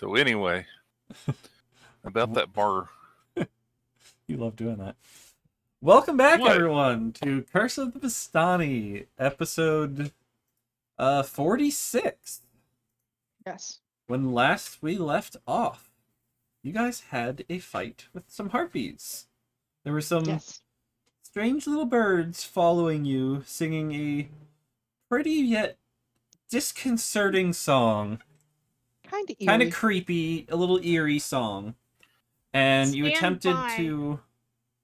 So anyway, about that bar. You love doing that. Welcome back, What? everyone, to Curse of the Vistani, episode 46. Yes. When last we left off, you guys had a fight with some harpies. There were some strange little birds following you, singing a pretty yet disconcerting song. Kind of creepy, a little eerie song. And you attempted to...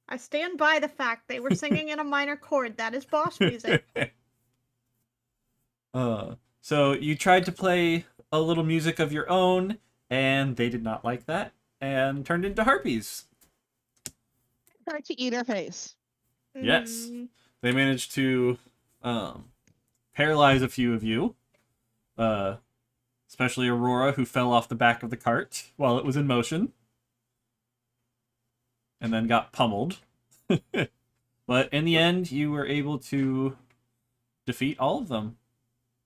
I stand by the fact they were singing in a minor chord. That is boss music. So you tried to play a little music of your own, and they did not like that, and turned into harpies. Tried to eat her face. Yes. They managed to paralyze a few of you, especially Aurora, who fell off the back of the cart while it was in motion, and then got pummeled. But in the end, you were able to defeat all of them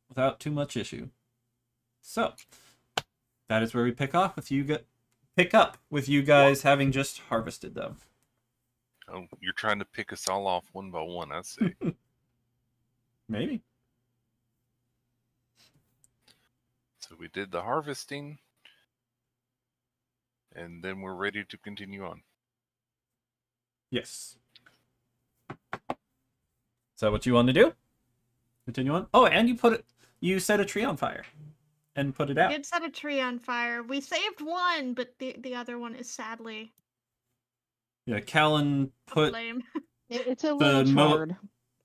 without too much issue. So that is where we pick up with you guys having just harvested them. Oh, you're trying to pick us all off one by one, I see. Maybe. So we did the harvesting, and then we're ready to continue on. Yes. Is that what you want to do? Continue on? Oh, and you set a tree on fire and put it out. We did set a tree on fire. We saved one, but the other one is sadly... Yeah, Callan put... It's a little charred.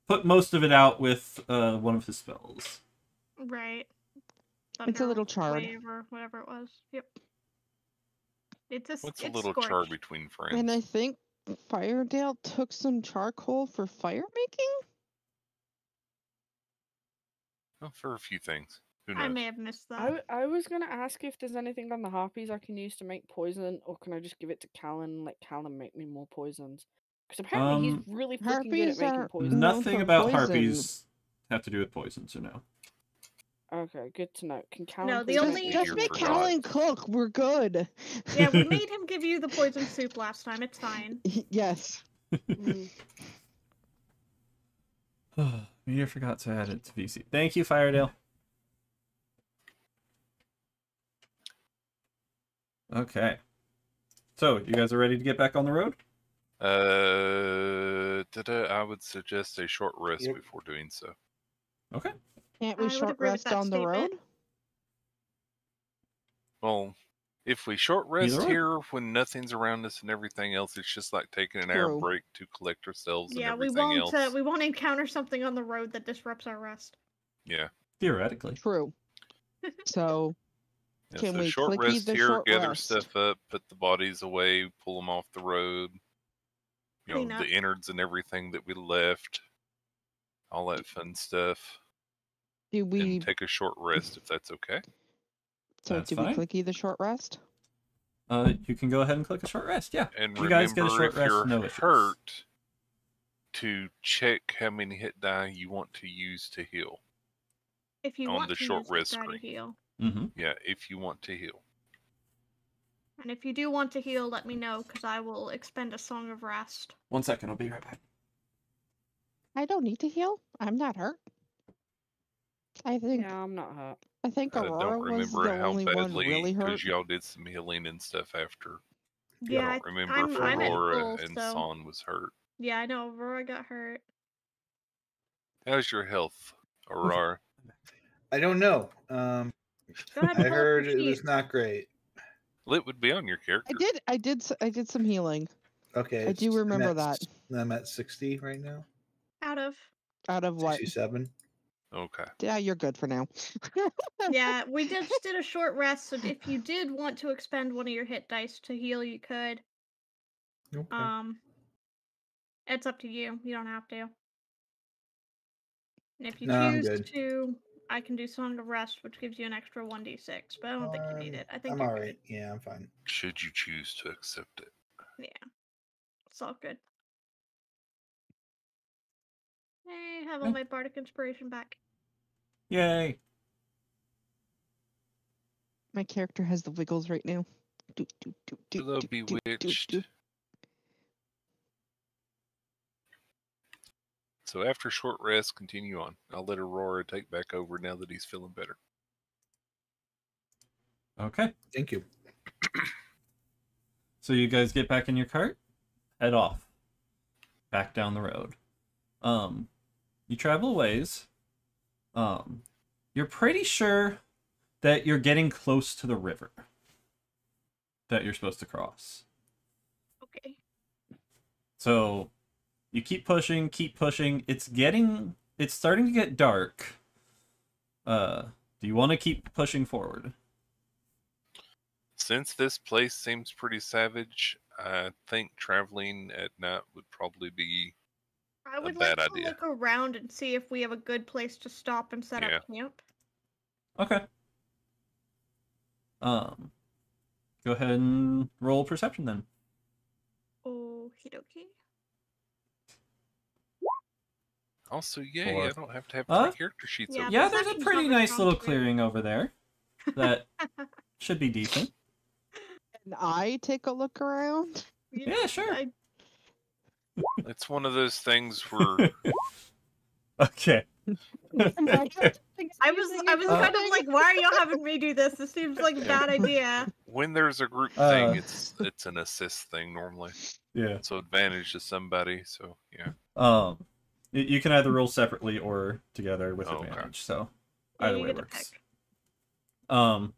Put most of it out with one of his spells. Right. It's a little charred. Or whatever it was. Yep. What's a little char between friends? And I think Firedale took some charcoal for fire making? Oh, for a few things. Who knows? I may have missed that. I was going to ask if there's anything on the harpies I can use to make poison, or can I just give it to Callan and let Callan make me more poisons? Because apparently he's really freaking good at making poisons. Nothing about harpies have to do with poisons, or no. Okay, good to know. Can Callan... No, the only... Just make Callan cook. We're good. Yeah, we made him give you the poison soup last time. It's fine. Yes. You forgot to add it to VC. Thank you, Firedale. Okay. So, you guys are ready to get back on the road? I would suggest a short rest before doing so. Okay. Can't we short rest on the road? Well, if we short rest here when nothing's around us and everything else, it's just like taking an hour break to collect ourselves and everything else. We won't encounter something on the road that disrupts our rest. Yeah. Theoretically. True. So, can we short clicky rest the here, short gather rest? stuff up, put the bodies away, pull them off the road. You know, the innards and everything that we left. All that fun stuff. Do we and take a short rest if that's okay? So that's do fine. We clicky the short rest? You can go ahead and click a short rest, yeah. And you guys get a short if rest, you're no issues. hurt, to check how many hit die you want to use to heal. If you on want the to short use rest to screen. heal. Yeah, if you want to heal. And if you do want to heal, let me know, because I will expend a Song of Rest. 1 second, I'll be right back. I don't need to heal. I'm not hurt. I think. Yeah, I'm not hurt. I think Aurora was the only one really hurt. Because y'all did some healing and stuff after. Yeah, I don't remember if Aurora and Son was hurt. Yeah, I know Aurora got hurt. How's your health, Aurora? I don't know. Go ahead, I heard it was not great. Well, it would be on your character. I did some healing. Okay. I do remember that. I'm at 60 right now. Out of what? 67. Okay. Yeah, you're good for now. Yeah, we just did a short rest, so if you did want to expend one of your hit dice to heal, you could. Okay. It's up to you. You don't have to. And if you I'm choose good. to, I can do Song of Rest, which gives you an extra 1d6, but I don't think you need it. I think I'm you're alright. good. Yeah, I'm fine. Should you choose to accept it? Yeah. It's all good. Hey, have all my bardic inspiration back. Yay. My character has the wiggles right now. Hello, bewitched. So after a short rest, continue on. I'll let Aurora take back over now that he's feeling better. Okay. Thank you. So you guys get back in your cart, head off, back down the road. You travel a ways. You're pretty sure that you're getting close to the river that you're supposed to cross. Okay. So you keep pushing. It's starting to get dark. Do you want to keep pushing forward? Since this place seems pretty savage, I think traveling at night would probably be I would a bad like to idea. look around and see if we have a good place to stop and set up camp. Okay. Go ahead and roll perception then. Okie dokie. Also, yay, 4. I don't have to have 3 character sheets yeah, open. Yeah, there's a perception's pretty not very nice strong little today. clearing over there that should be decent. Can I take a look around? Yeah, sure. It's one of those things where Okay. I was kind of like, why are y'all having me do this? This seems like a bad idea. when there's a group thing, it's an assist thing normally. Yeah. So advantage to somebody. So yeah. You can either roll separately or together with advantage. Okay. So Yeah, either you way get to works. pick.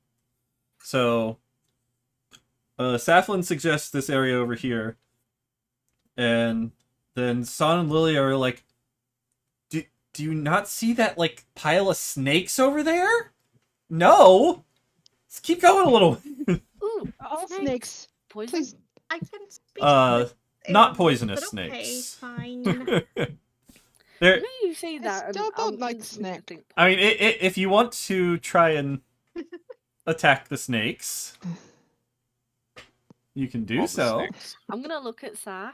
So Saflin suggests this area over here, and then Son and Lily are like, do you not see that like pile of snakes over there? No. Let's keep going a little. Ooh, All snakes. Poison? Please. I can speak. to not animals, poisonous but okay, snakes. fine. There. No, you say that. I still don't like instantly snake. think I mean, if you want to try and attack the snakes, you can do All the so. snakes. I'm gonna look at Saf.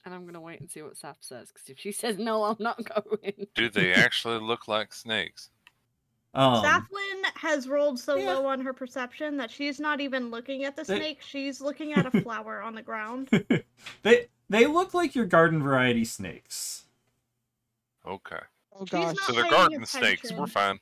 And I'm gonna wait and see what Saf says, because if she says no, I'm not going. Do they actually look like snakes? Saflin has rolled so low on her perception that she's not even looking at the snake. She's looking at a flower on the ground. They look like your garden variety snakes. Okay. Oh gosh. So they're garden snakes. We're fine.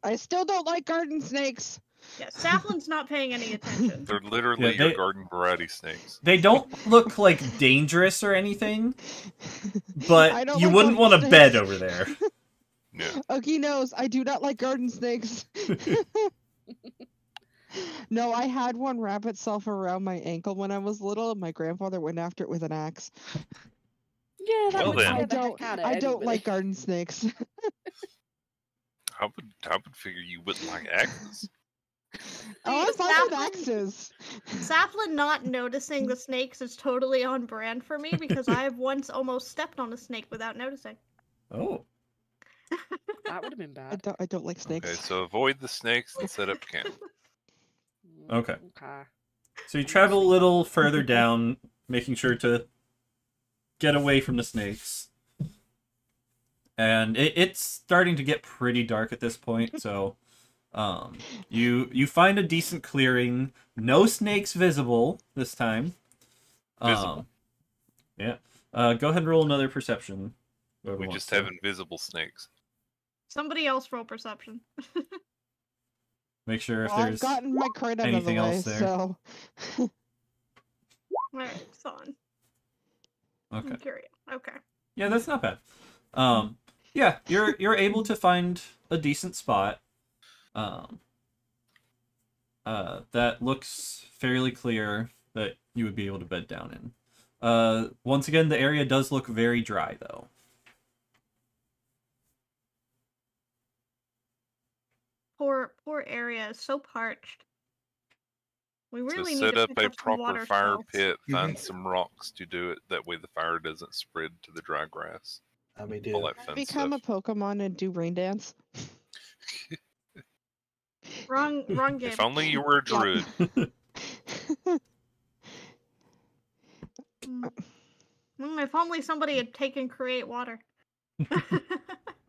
I still don't like garden snakes. Yeah, Saflin's not paying any attention. They're literally your garden variety snakes. They don't look like dangerous or anything, but you like wouldn't want a snakes. bed over there. Yeah. Okie knows I do not like garden snakes. No, I had one wrap itself around my ankle when I was little, and my grandfather went after it with an axe. Yeah, that would then. scare the heck out of I don't anybody. like garden snakes. I would figure you wouldn't like axes. Oh, I'm fine with axes. Saflin not noticing the snakes is totally on brand for me because I have once almost stepped on a snake without noticing. Oh. That would have been bad. I don't like snakes. Okay, so avoid the snakes and set up camp. Okay. Okay. So you travel a little further down, making sure to get away from the snakes. And it's starting to get pretty dark at this point, so you find a decent clearing. No snakes visible this time. Visible. Yeah. Go ahead and roll another perception. We just have invisible snakes. Somebody else roll perception. Make sure if Well, I've there's gotten my crit out of the anything way, else there. so Alright, it's on. Okay. I'm curious. Okay. Yeah, that's not bad. Yeah, you're able to find a decent spot. That looks fairly clear that you would be able to bed down in. Once again, the area does look very dry, though. Poor area is so parched. We really So need set to up pick a up some proper water fire spells. pit, find some rocks to do it. That way the fire doesn't spread to the dry grass. How we All do? that fun become stuff. a Pokemon and do rain dance. Wrong game. If only you were a druid. If only somebody had taken create water.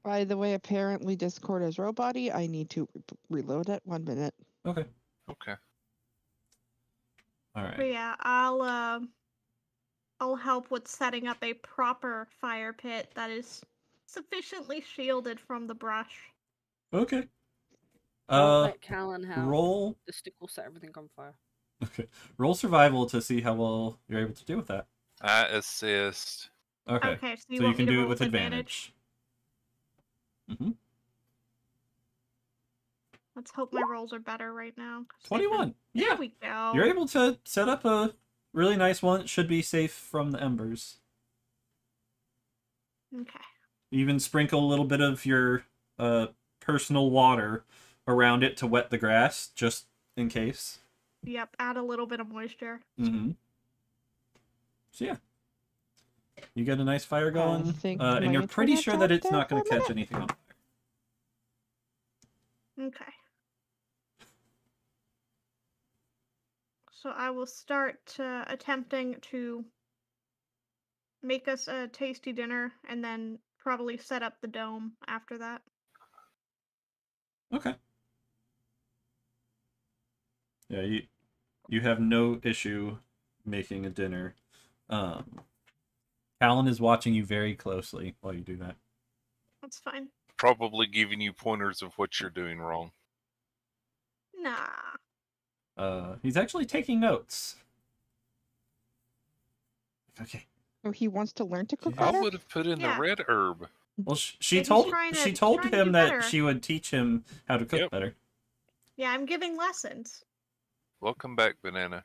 By the way, apparently Discord is robot-y. I need to reload it. 1 minute. Okay. Okay. All right. But yeah, I'll help with setting up a proper fire pit that is sufficiently shielded from the brush. Okay. Don't let Callan have roll. The stick will set everything on fire. Okay. Roll survival to see how well you're able to deal with that. I assist. Okay. Okay, so you want can me to do it roll with advantage. Let's hope my rolls are better right now. 21. There Yeah. we go. You're able to set up a really nice one. It should be safe from the embers. Okay. Even sprinkle a little bit of your personal water around it to wet the grass, just in case. Yep, add a little bit of moisture. Mm-hmm. So yeah. You get a nice fire going, and you're pretty sure that it's not going to catch anything on fire. Okay. So I will start attempting to make us a tasty dinner and then probably set up the dome after that. Okay. Yeah, you have no issue making a dinner. Callan is watching you very closely while you do that. That's fine. Probably giving you pointers of what you're doing wrong. Nah. He's actually taking notes. Okay. Oh, he wants to learn to cook I better? would have put in the red herb. Well, she Yeah, told he's told trying to him do that better. she would teach him how to cook better. Yeah, I'm giving lessons. Welcome back, Banana.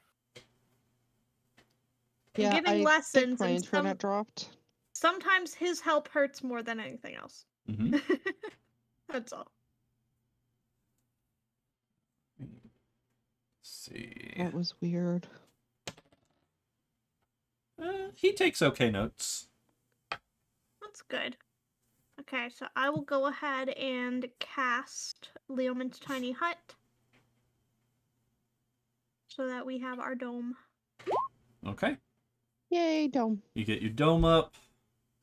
Yeah, I'm giving I lessons. think my And internet dropped. sometimes his help hurts more than anything else. Mm-hmm. That's all. Let's see. That was weird. He takes okay notes. That's good. Okay, so I will go ahead and cast Leoman's Tiny Hut so that we have our dome. Okay. Yay, dome. You get your dome up.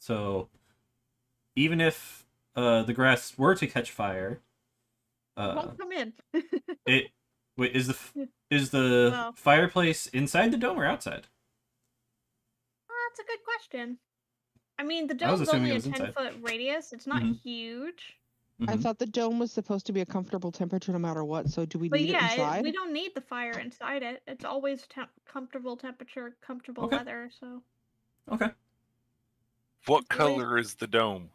So even if the grass were to catch fire, Won't come in. is the fireplace inside the dome or outside? That's a good question. I mean, the dome's only a 10-foot radius. It's not huge. I thought the dome was supposed to be a comfortable temperature no matter what, so do we need it inside? We don't need the fire inside it. It's always comfortable temperature, comfortable weather, so... Okay. What color is the dome?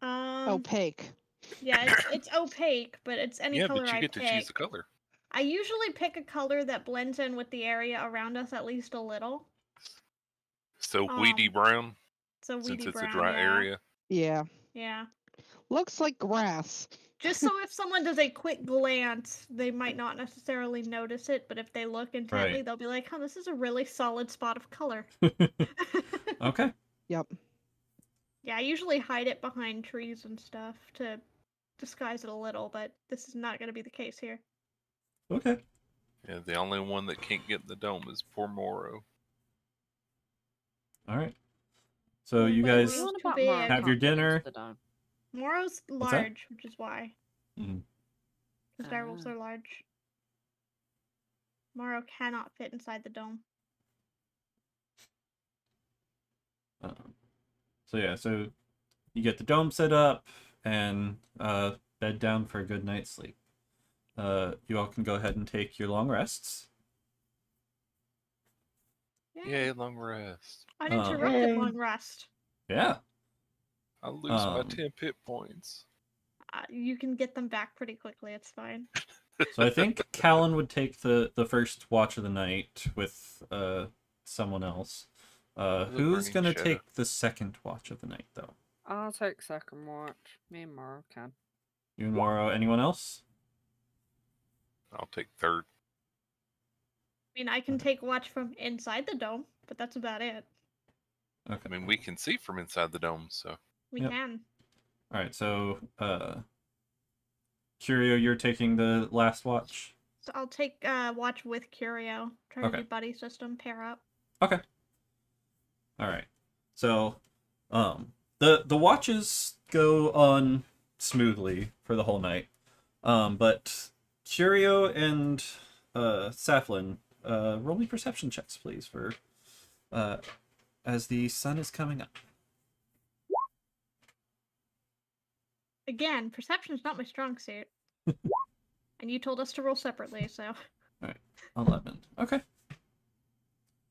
Opaque. Yeah, it's opaque, but it's any color I pick. Yeah, but you get to choose the color. I usually pick a color that blends in with the area around us at least a little. So weedy brown? So weedy since it's brown, a dry area? Yeah. Yeah. Looks like grass. Just so if someone does a quick glance, they might not necessarily notice it, but if they look intently, they'll be like, huh, this is a really solid spot of color. Okay. Yep. Yeah, I usually hide it behind trees and stuff to disguise it a little, but this is not going to be the case here. Okay. Yeah, the only one that can't get in the dome is poor Moro. Alright. So you guys have your dinner. Moro's large, which is why. Because werewolves are large. Moro cannot fit inside the dome. So yeah, so you get the dome set up and bed down for a good night's sleep. You all can go ahead and take your long rests. Yay, long rest. Uninterrupted long rest. Yeah. I lose my 10 hit points. You can get them back pretty quickly, it's fine. So I think Callan would take the first watch of the night with someone else. Who's going to take the second watch of the night, though? I'll take second watch. Me and Morrow can. You and Morrow. Anyone else? I'll take third. I mean, I can take watch from inside the dome, but that's about it. Okay. I mean, we can see from inside the dome, so... We can. Alright, so... Curio, you're taking the last watch? So I'll take watch with Curio. Try to do buddy system, pair up. Okay. Alright. So, the watches go on smoothly for the whole night. But Curio and Saflin, roll me perception checks, please, for as the sun is coming up. Again, perception is not my strong suit. And you told us to roll separately, so. All right, 11. Okay.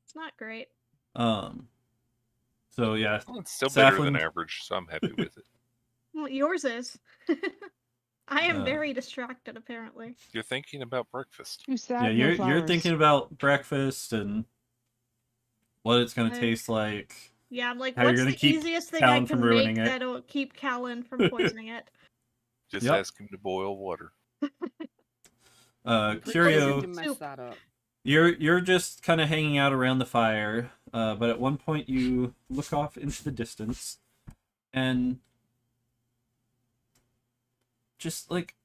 It's not great. So yeah, well, it's still better than average, so I'm happy with it. Well, yours is. I am very distracted, apparently. You're thinking about breakfast. Yeah, you're thinking about breakfast and what it's gonna taste like. Yeah, I'm like, what's the easiest thing I can make that'll keep Callan from poisoning it? Just ask him to boil water. Curio, mess that up. you're just kind of hanging out around the fire, but at one point you look off into the distance, and just like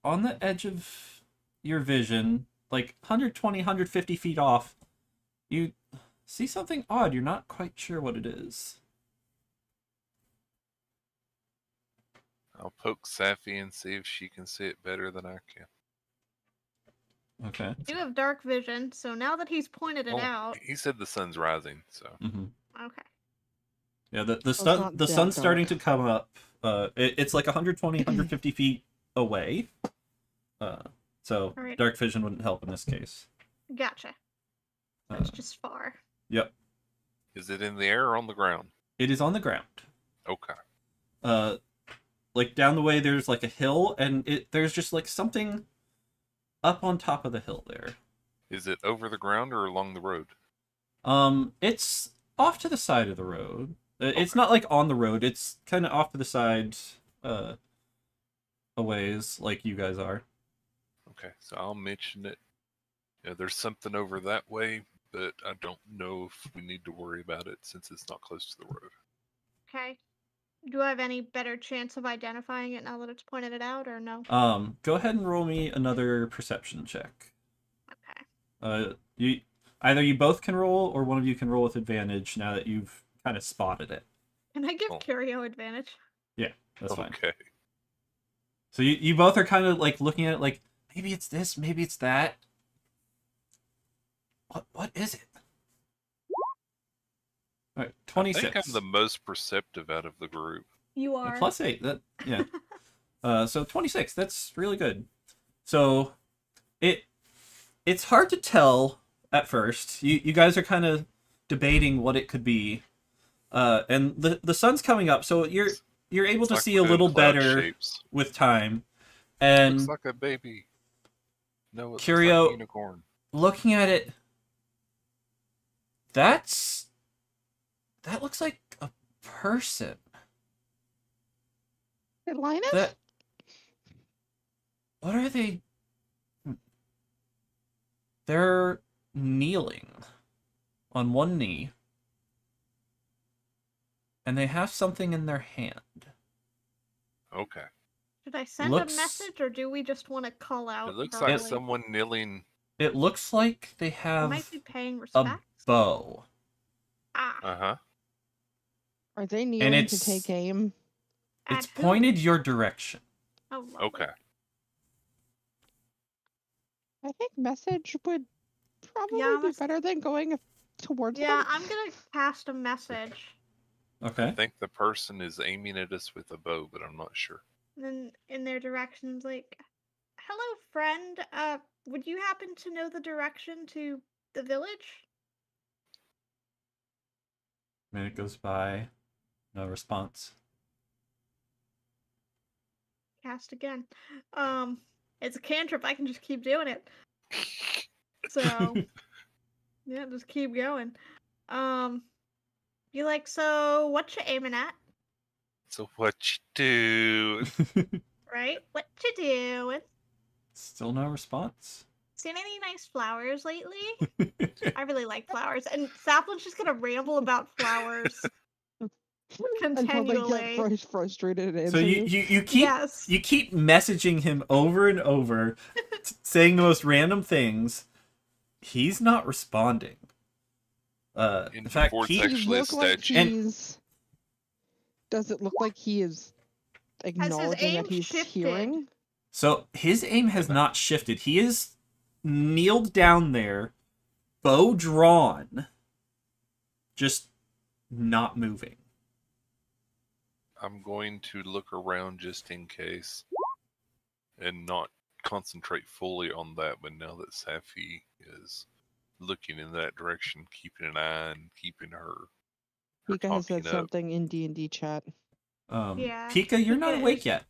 on the edge of your vision, like 120, 150 feet off, you see something odd. You're not quite sure what it is. I'll poke Safi and see if she can see it better than I can. Okay. You have dark vision, so now that he's pointed it out... He said the sun's rising, so... Okay. Yeah, the sun's starting to come up. It's like 120, 150 feet away. So right. Dark vision wouldn't help in this case. Gotcha. That's just far. Yep. Is it in the air or on the ground? It is on the ground. Okay. Like down the way there's like a hill, and there's just like something up on top of the hill there. Is it over the ground or along the road? It's off to the side of the road. It's not like on the road. It's kind of off to the side, a ways, like you guys are. Okay, so I'll mention it. Yeah, there's something over that way, but I don't know if we need to worry about it since it's not close to the road. Okay. Do I have any better chance of identifying it now that it's pointed it out, or no? Go ahead and roll me another perception check. Okay. Either you both can roll, or one of you can roll with advantage now that you've kind of spotted it. Can I give Curio advantage? Yeah, that's fine. Okay. So you both are kind of like looking at it like, maybe it's this, maybe it's that. What is it? All right, 26. I think I'm the most perceptive out of the group. You are. +8. That yeah. So 26. That's really good. So it's hard to tell at first. You guys are kind of debating what it could be. And the sun's coming up, so you're able to see a little better with time. And looks like a baby. No, it Curio, looks like a unicorn. Looking at it, that looks like a person. Linus? What are they? They're kneeling on one knee. And they have something in their hand. Okay. Should I send a message, or do we just want to call out? It looks like someone kneeling. It looks like they have might be paying respects. A bow. Uh-huh. Are they kneeling to take aim? It's pointed your direction. Oh, okay. I think message would probably be better than going towards them. Yeah, I'm going to cast a message. Okay. I think the person is aiming at us with a bow, but I'm not sure. Then in their directions, like, hello, friend. Would you happen to know the direction to the village? A minute goes by. No response. Cast again. It's a cantrip. I can just keep doing it. So, yeah, just keep going. You like, so what you aiming at? So what you do? Right? What you doing? Still no response. Seen any nice flowers lately? I really like flowers. And Saplin's just gonna ramble about flowers continually. Until they get frustrated and so you keep messaging him over and over, saying the most random things. He's not responding. In fact, he looks like Does it look like he is acknowledging that he's hearing? So his aim has not shifted. He is kneeled down there, bow drawn, just not moving. I'm going to look around just in case and not concentrate fully on that, but now that Safi is looking in that direction, keeping an eye and keeping her Pika has said something in D&D chat. Yeah. Pika, you're not awake yet.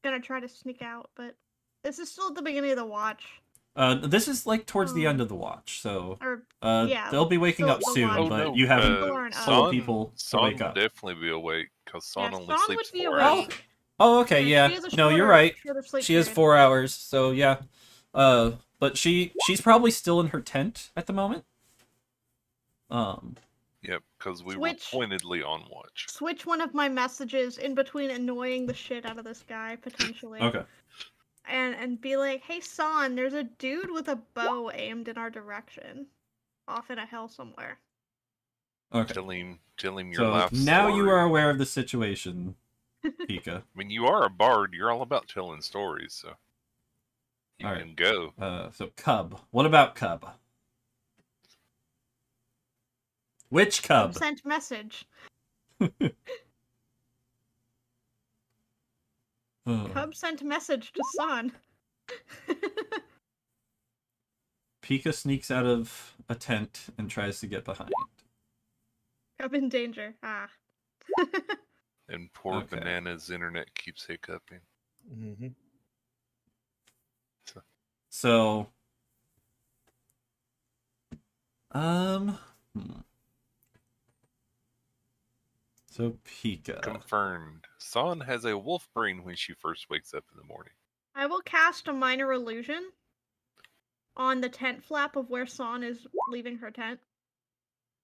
Gonna try to sneak out, but this is still at the beginning of the watch. This is like towards the end of the watch, so yeah, they'll be waking up soon, but you haven't told people to wake up. Will definitely be awake because Son only Son sleeps would be 4 hours. awake. Oh, okay, yeah. No, you're right. She has period. 4 hours, so yeah. But she's probably still in her tent at the moment. Yep, because we were pointedly on watch. Switch one of my messages in between annoying the shit out of this guy, potentially. Okay. And be like, hey, Son, there's a dude with a bow aimed in our direction. Off in a hill somewhere. Okay. Tell him your life story. Now you are aware of the situation, Pika. I mean, you are a bard. You're all about telling stories, so you all can right. go. So Cub. What about Cub? Which Cub? Sent message. Cub sent message to Son. Pika sneaks out of a tent and tries to get behind. Cub in danger. Ah. And poor Banana's internet keeps hiccuping. Mm-hmm. So Pika. Confirmed. Son has a wolf brain when she first wakes up in the morning. I will cast a minor illusion on the tent flap of where Son is leaving her tent.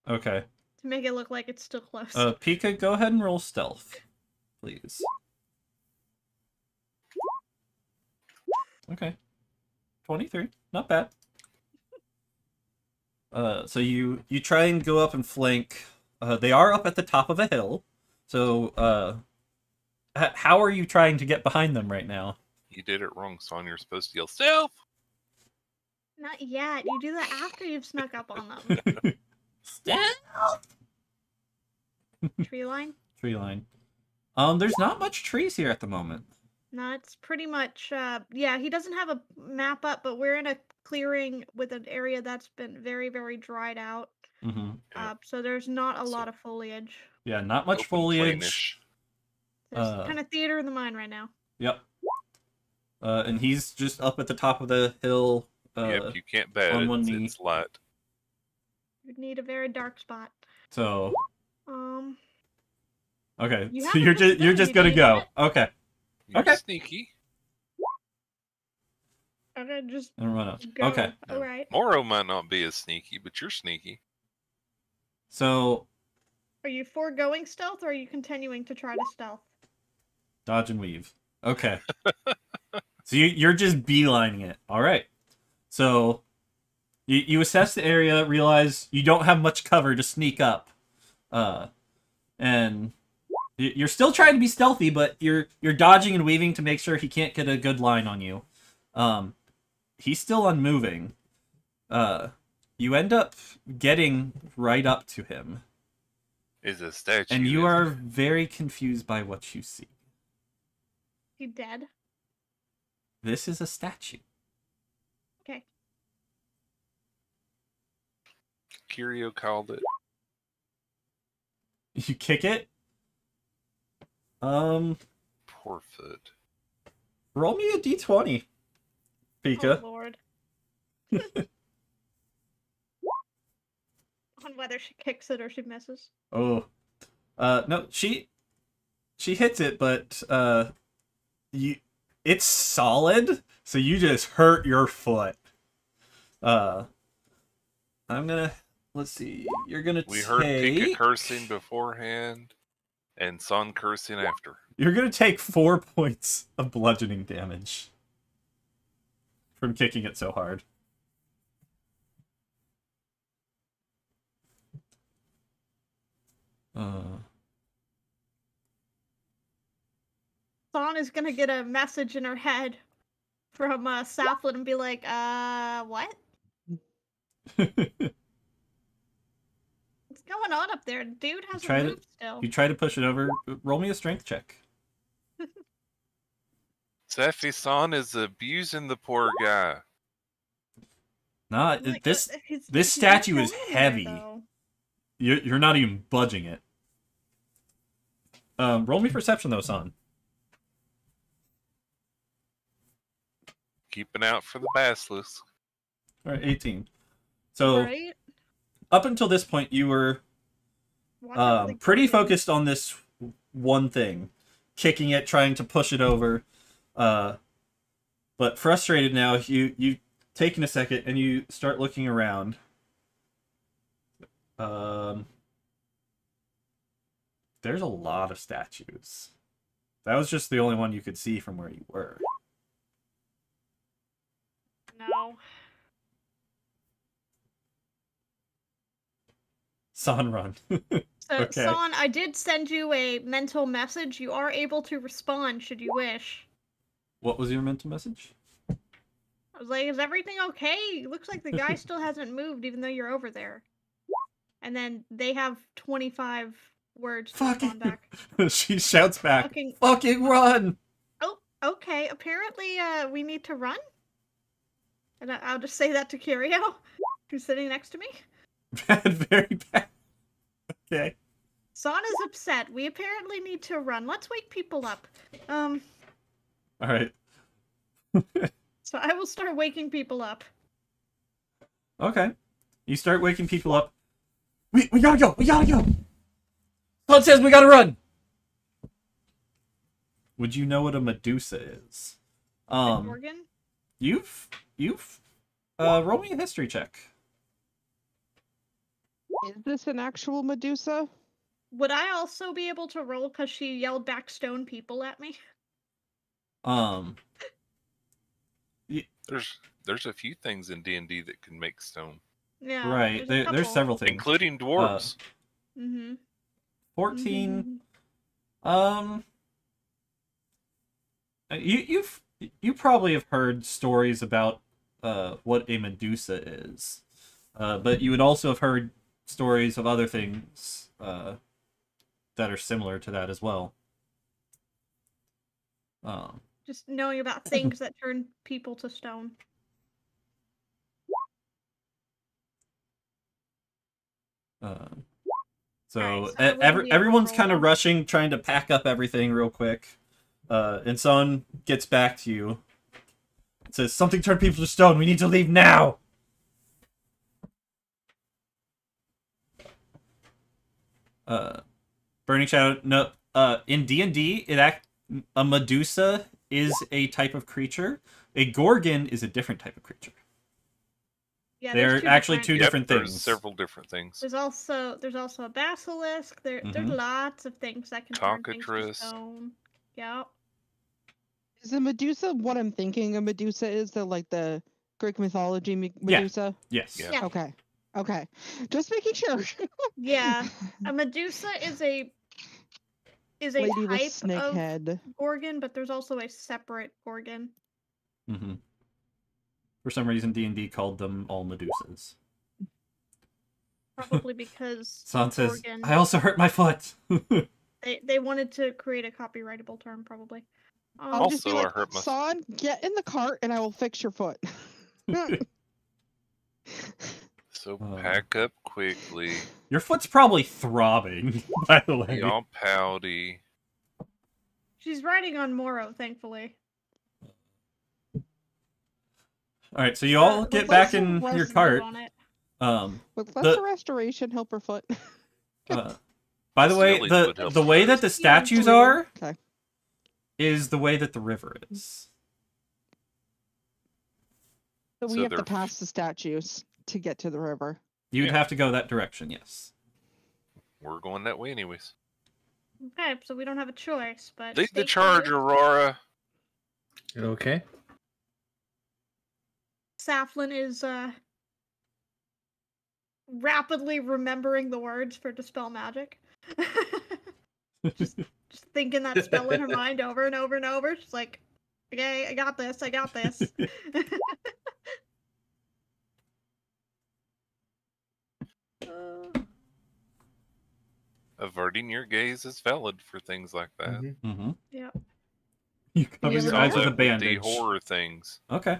Okay. To make it look like it's still close. Pika, go ahead and roll stealth, please. Okay. 23. Not bad. So you try and go up and flank. They are up at the top of a hill. So, how are you trying to get behind them right now? You did it wrong, Son. You're supposed to yell, stealth! Not yet. You do that after you've snuck up on them. Stealth! Tree line? Tree line. There's not much trees here at the moment. No, it's pretty much, yeah, he doesn't have a map up, but we're in a clearing with an area that's been very, very dried out. Mm-hmm. So there's not a lot of foliage. Yeah, not much foliage. There's kind of theater in the mind right now. Yep. And he's just up at the top of the hill. Yep, you can't bet it. It's light. You'd need a very dark spot. So. Okay, you so you're just gonna go. Okay. You're sneaky. Okay, just go. Okay. All right. Moro might not be as sneaky, but you're sneaky. So. Are you foregoing stealth, or are you continuing to try to stealth? Dodge and weave. Okay. So you're just beelining it. All right. So you assess the area, realize you don't have much cover to sneak up, and you're still trying to be stealthy, but you're dodging and weaving to make sure he can't get a good line on you. He's still unmoving. You end up getting right up to him. Is a statue. And you are very confused by what you see. He dead? This is a statue. Okay. Curio called it. You kick it? Poor foot. Roll me a d20, Pika. Oh, Lord. On whether she kicks it or she misses. Oh. No, she hits it, but it's solid, so you just hurt your foot. I'm gonna, let's see, you're gonna We heard Pika cursing beforehand, and Son cursing after. You're gonna take 4 points of bludgeoning damage from kicking it so hard. Son is gonna get a message in her head from Saflin and be like, what? What's going on up there? Dude hasn't moved still. You try to push it over. Roll me a strength check. Safi-san is abusing the poor guy. Nah, Like, this he's statue not is going heavy. anywhere, You're not even budging it. Roll me perception though, son. Keeping out for the basilisk. All right, 18. So right? up until this point, you were pretty focused on this one thing, kicking it, trying to push it over. But frustrated now, you've taken a second and you start looking around. There's a lot of statues. That was just the only one you could see from where you were. No. San, run. So, Okay. Son, I did send you a mental message. You are able to respond should you wish. What was your mental message? I was like, is everything okay? Looks like the guy still hasn't moved even though you're over there. And then they have 25 words to respond back. She shouts back, fucking run! Oh, okay. Apparently, we need to run? And I'll just say that to Curio, who's sitting next to me. Bad, very bad. Okay. Son is upset. We apparently need to run. Let's wake people up. Alright. So I will start waking people up. Okay. You start waking people up. We gotta go! We gotta go! Son says we gotta run! Would you know what a Medusa is? Organ? You've roll me a history check. Is this an actual Medusa? Would I also be able to roll because she yelled back stone people at me? There's a few things in D&D that can make stone. Yeah. Right. There's several things. Including dwarves. 14. You probably have heard stories about what a Medusa is. But you would also have heard stories of other things that are similar to that as well. Just knowing about things that turn people to stone. So everyone's kind of rushing, trying to pack up everything real quick. And someone gets back to you. It says, something turned people to stone. We need to leave now. Burning Shadow. No. In D&D, a Medusa is a type of creature. A Gorgon is a different type of creature. Yeah, they're actually two different things. There's several different things. There's also a basilisk. There's lots of things that can turn things to stone. Yep. Is a Medusa what I'm thinking a Medusa is? The Greek mythology Medusa? Yeah. Yes. Yeah. Okay. Okay. Just making sure. Yeah. A Medusa is a Lady type with snake of head. Gorgon, but there's also a separate Gorgon. Mm-hmm. For some reason, D&D called them all Medusas. Probably because San says, I also hurt my foot. They wanted to create a copyrightable term, probably. I'll just be like, San, get in the cart and I will fix your foot. So pack up quickly. Your foot's probably throbbing, by the way. Y'all pouty. She's riding on Moro, thankfully. Alright, so you all get back in your cart. With lesser restoration, help her foot. By the way, the way that the statues are is the way that the river is. So we have to pass the statues to get to the river. You'd have to go that direction, yes. We're going that way anyways. Okay, so we don't have a choice, but... Lead the charge, Aurora! Okay. Saflin is, rapidly remembering the words for Dispel Magic. Just just thinking that spell in her mind over and over and over. She's like, okay, I got this, I got this. Averting your gaze is valid for things like that. Mm-hmm. Yeah. You cover You your know eyes Saw with a that with the bandage. horror things. Okay.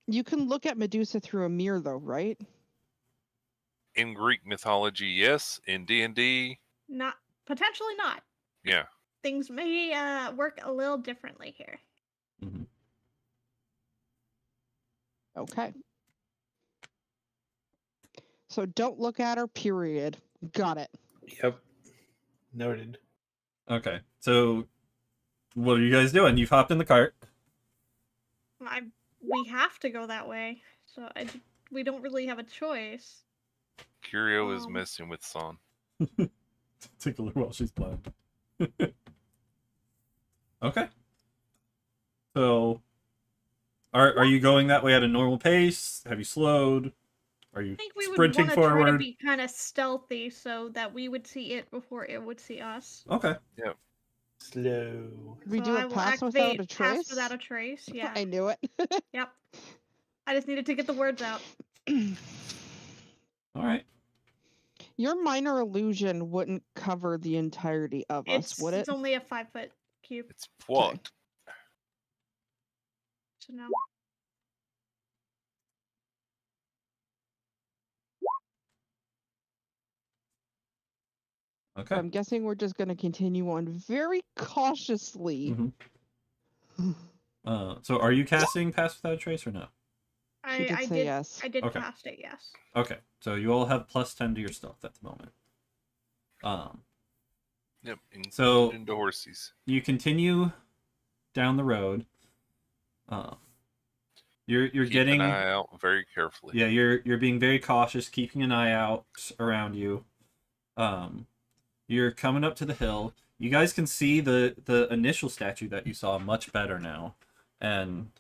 You can look at Medusa through a mirror, though, right? In Greek mythology, yes. In D&D, Not potentially not. yeah. Things may work a little differently here. Mm-hmm. Okay. So don't look at her, period. Got it. Yep. Noted. Okay. So, what are you guys doing? You've hopped in the cart. We have to go that way, so we don't really have a choice. Curio is messing with Son. Tickle her while she's playing. Okay. So, are you going that way at a normal pace? Have you slowed? Are you I think we would sprinting want to try to forward? be kind of stealthy so that we would see it before it would see us. Okay. Yep. Slow. We So do I a will pass without activate a trace? Pass without a trace. Yeah. I knew it. Yep. I just needed to get the words out. All right. Your minor illusion wouldn't cover the entirety of us, would it? It's only a 5-foot cube, It's what? so no. So Okay. I'm guessing we're just going to continue on very cautiously. Mm-hmm. So are you casting Pass Without a Trace or no? She did say yes. I did Okay. cast it, yes. Okay. So you all have +10 to your stealth at the moment. Yep. So- Into horses. You continue down the road. You're Keep getting an eye out very carefully. Yeah, you're being very cautious, keeping an eye out around you. You're coming up to the hill. You guys can see the initial statue that you saw much better now. And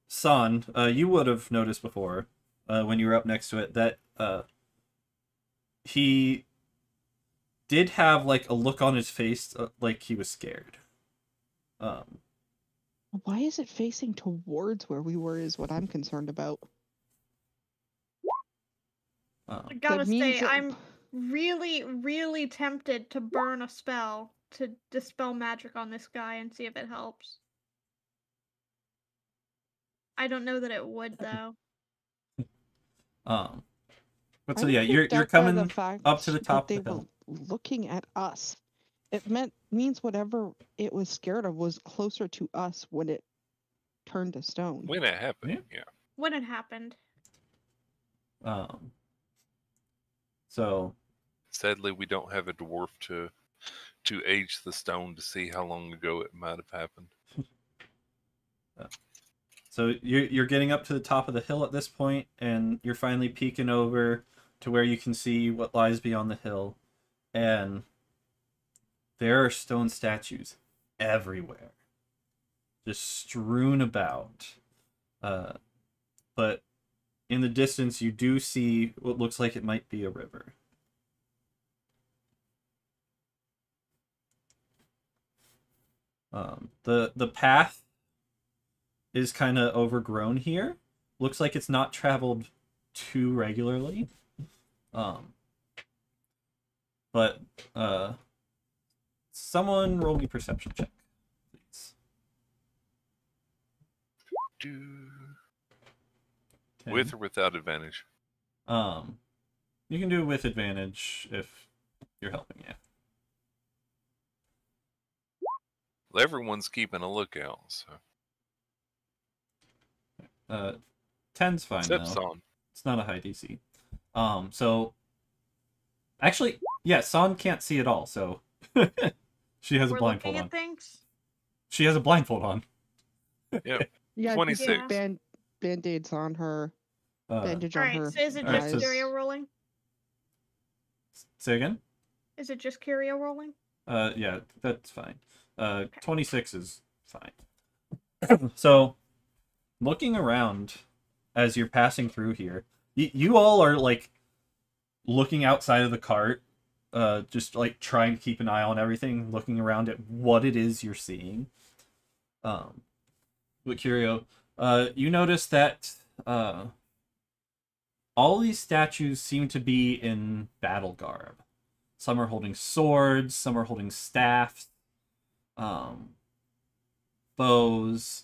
San, you would have noticed before, when you were up next to it, that he did have like a look on his face like he was scared. Why is it facing towards where we were is what I'm concerned about. I gotta That means say, that- I'm really, really tempted to burn a spell to dispel magic on this guy and see if it helps. I don't know that it would though. But so I'm yeah, you're creeped out by coming the fact up to the that top they of the hill. were looking at us. It means whatever it was scared of was closer to us when it turned to stone. When it happened, yeah. When it happened. So Sadly, we don't have a dwarf to age the stone to see how long ago it might have happened. So you're getting up to the top of the hill at this point, and you're finally peeking over to where you can see what lies beyond the hill, and there are stone statues everywhere, just strewn about. But in the distance, you do see what looks like it might be a river. The path is kind of overgrown here. Looks like it's not traveled too regularly. But someone roll me perception check, please. 10. With or without advantage? You can do it with advantage if you're helping, yeah. Well, everyone's keeping a lookout, so 10's fine except though. Son. It's not a high DC. So actually, yeah, San can't see at all, so she has a We're blindfold looking on. at things. She has a blindfold on. Yep. Yeah, 26. Yeah. Band-aids on her. Bandage on Alright, her. so is it Alright, just so- curio rolling? Say again? Is it just curio rolling? Yeah, that's fine. 26 is fine. So, looking around as you're passing through here, you all are like looking outside of the cart, just like trying to keep an eye on everything, looking around at what it is you're seeing. But Curio, you notice that all these statues seem to be in battle garb. Some are holding swords, some are holding staffs, bows.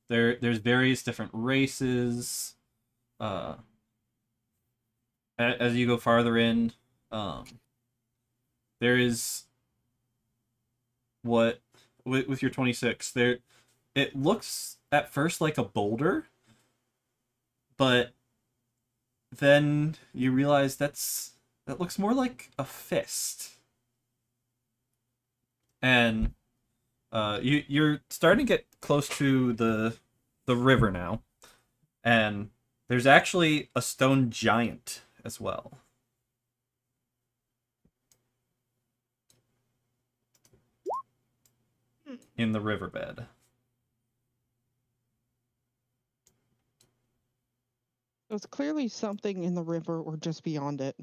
There's various different races. As you go farther in, there is what with your 26 there. It looks at first like a boulder, but then you realize that looks more like a fist. And you're starting to get close to the river now, and there's actually a stone giant as well. In the riverbed. There's clearly something in the river or just beyond it.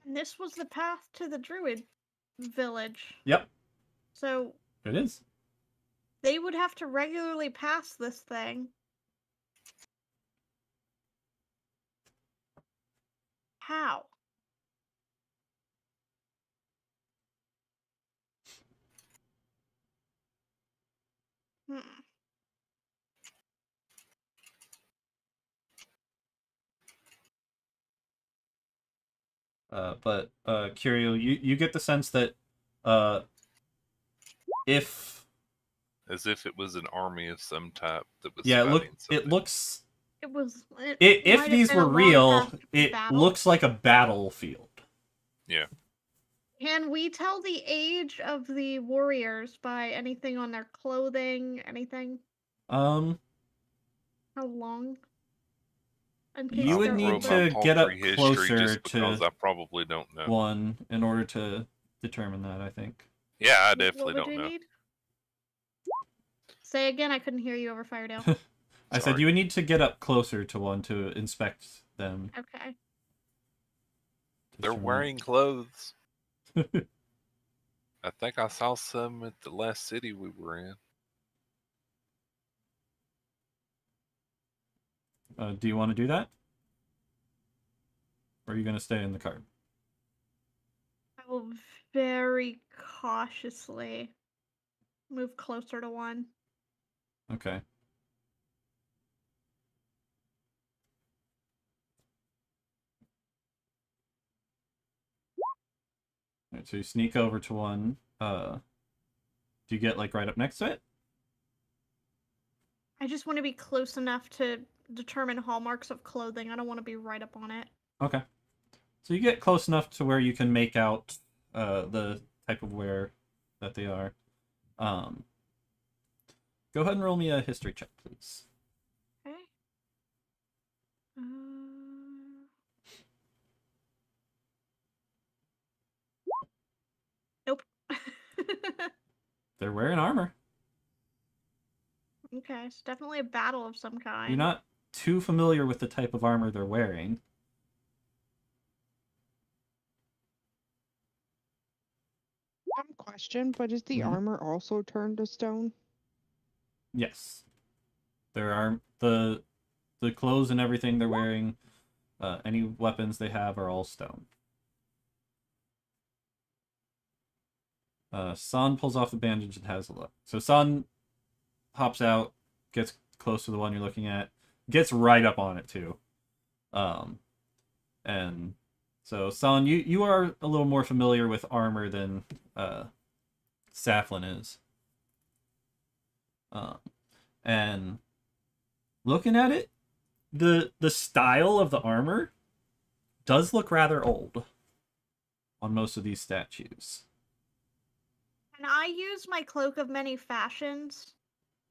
And this was the path to the druid village. Yep. So it is. They would have to regularly pass this thing. How? But Curio, you get the sense that if as if it was an army of some type that was it looks. It was. If these were real, it looks like a battlefield. Yeah. Can we tell the age of the warriors by anything on their clothing? Anything? How long? You would need to get up closer to I probably don't know one in order to determine that, I think. Yeah, I definitely don't know. Need? Say again, I couldn't hear you over Fire Down. I said you would need to get up closer to one to inspect them. Okay. They're wearing clothes. I think I saw some at the last city we were in. Do you want to do that? Or are you going to stay in the car? I will very cautiously move closer to one. Okay. Alright, so you sneak over to one. Do you get like right up next to it? I just want to be close enough to determine hallmarks of clothing. I don't want to be right up on it. Okay. So you get close enough to where you can make out the type of wear that they are. Go ahead and roll me a history check, please. Okay. Nope. They're wearing armor. Okay, it's definitely a battle of some kind. You're not too familiar with the type of armor they're wearing. Question, but is the armor also turned to stone? Yes. There are the clothes and everything they're wearing, any weapons they have are all stone. San pulls off the bandage and has a look. So San hops out, gets close to the one you're looking at, gets right up on it too. And so San, you are a little more familiar with armor than Saflin is. And looking at it, the style of the armor does look rather old on most of these statues. And I use my Cloak of Many Fashions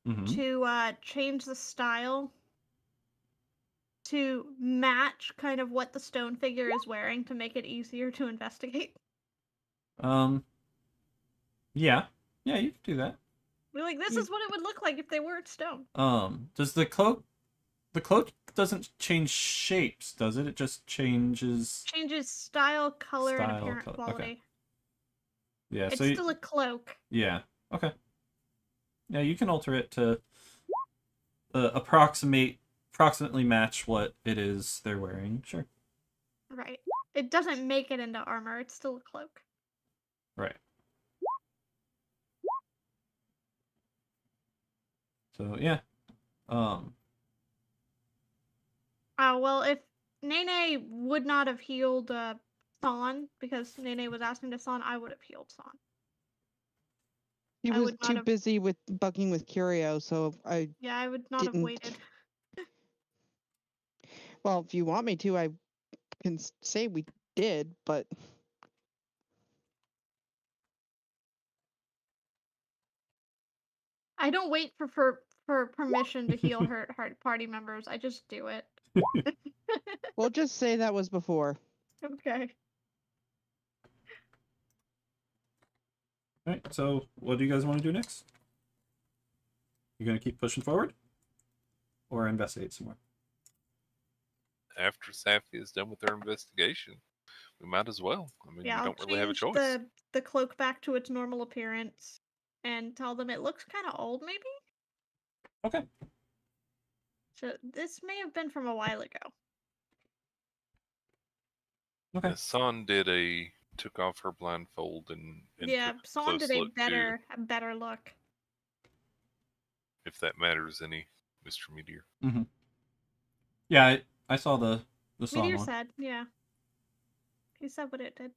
to change the style to match kind of what the stone figure is wearing to make it easier to investigate. Yeah, you can do that. We're like, this is what it would look like if they weren't stone. Does the cloak The cloak doesn't change shapes, does it? It just changes style, color, and Style, apparent color, quality. okay. Yeah, It's so still a cloak. yeah, okay. Yeah, you can alter it to approximately match what it is they're wearing. Sure. Right. It doesn't make it into armor. It's still a cloak. Right. So yeah. Well, if Nene would not have healed San, because Nene was asking to San, I would have healed San. He I was would not too have... busy with bugging with Curio, so I Yeah, I would not have waited. Well, if you want me to, I can say we did, but I don't wait for permission to heal her party members. I just do it. we'll just say that was before. Okay. All right. So what do you guys want to do next? You gonna keep pushing forward, or investigate some more? After Safi is done with their investigation, we might as well. I mean, Yeah, we I'll don't really have a change choice. the cloak back to its normal appearance and tell them it looks kind of old, maybe? Okay. So this may have been from a while ago. Okay. Yeah, San took off her blindfold and Yeah, took a San close did a look better look. if that matters any, Mr. Meteor. Mm-hmm. Yeah, I saw the song Meteor one. said, yeah. He said what it did.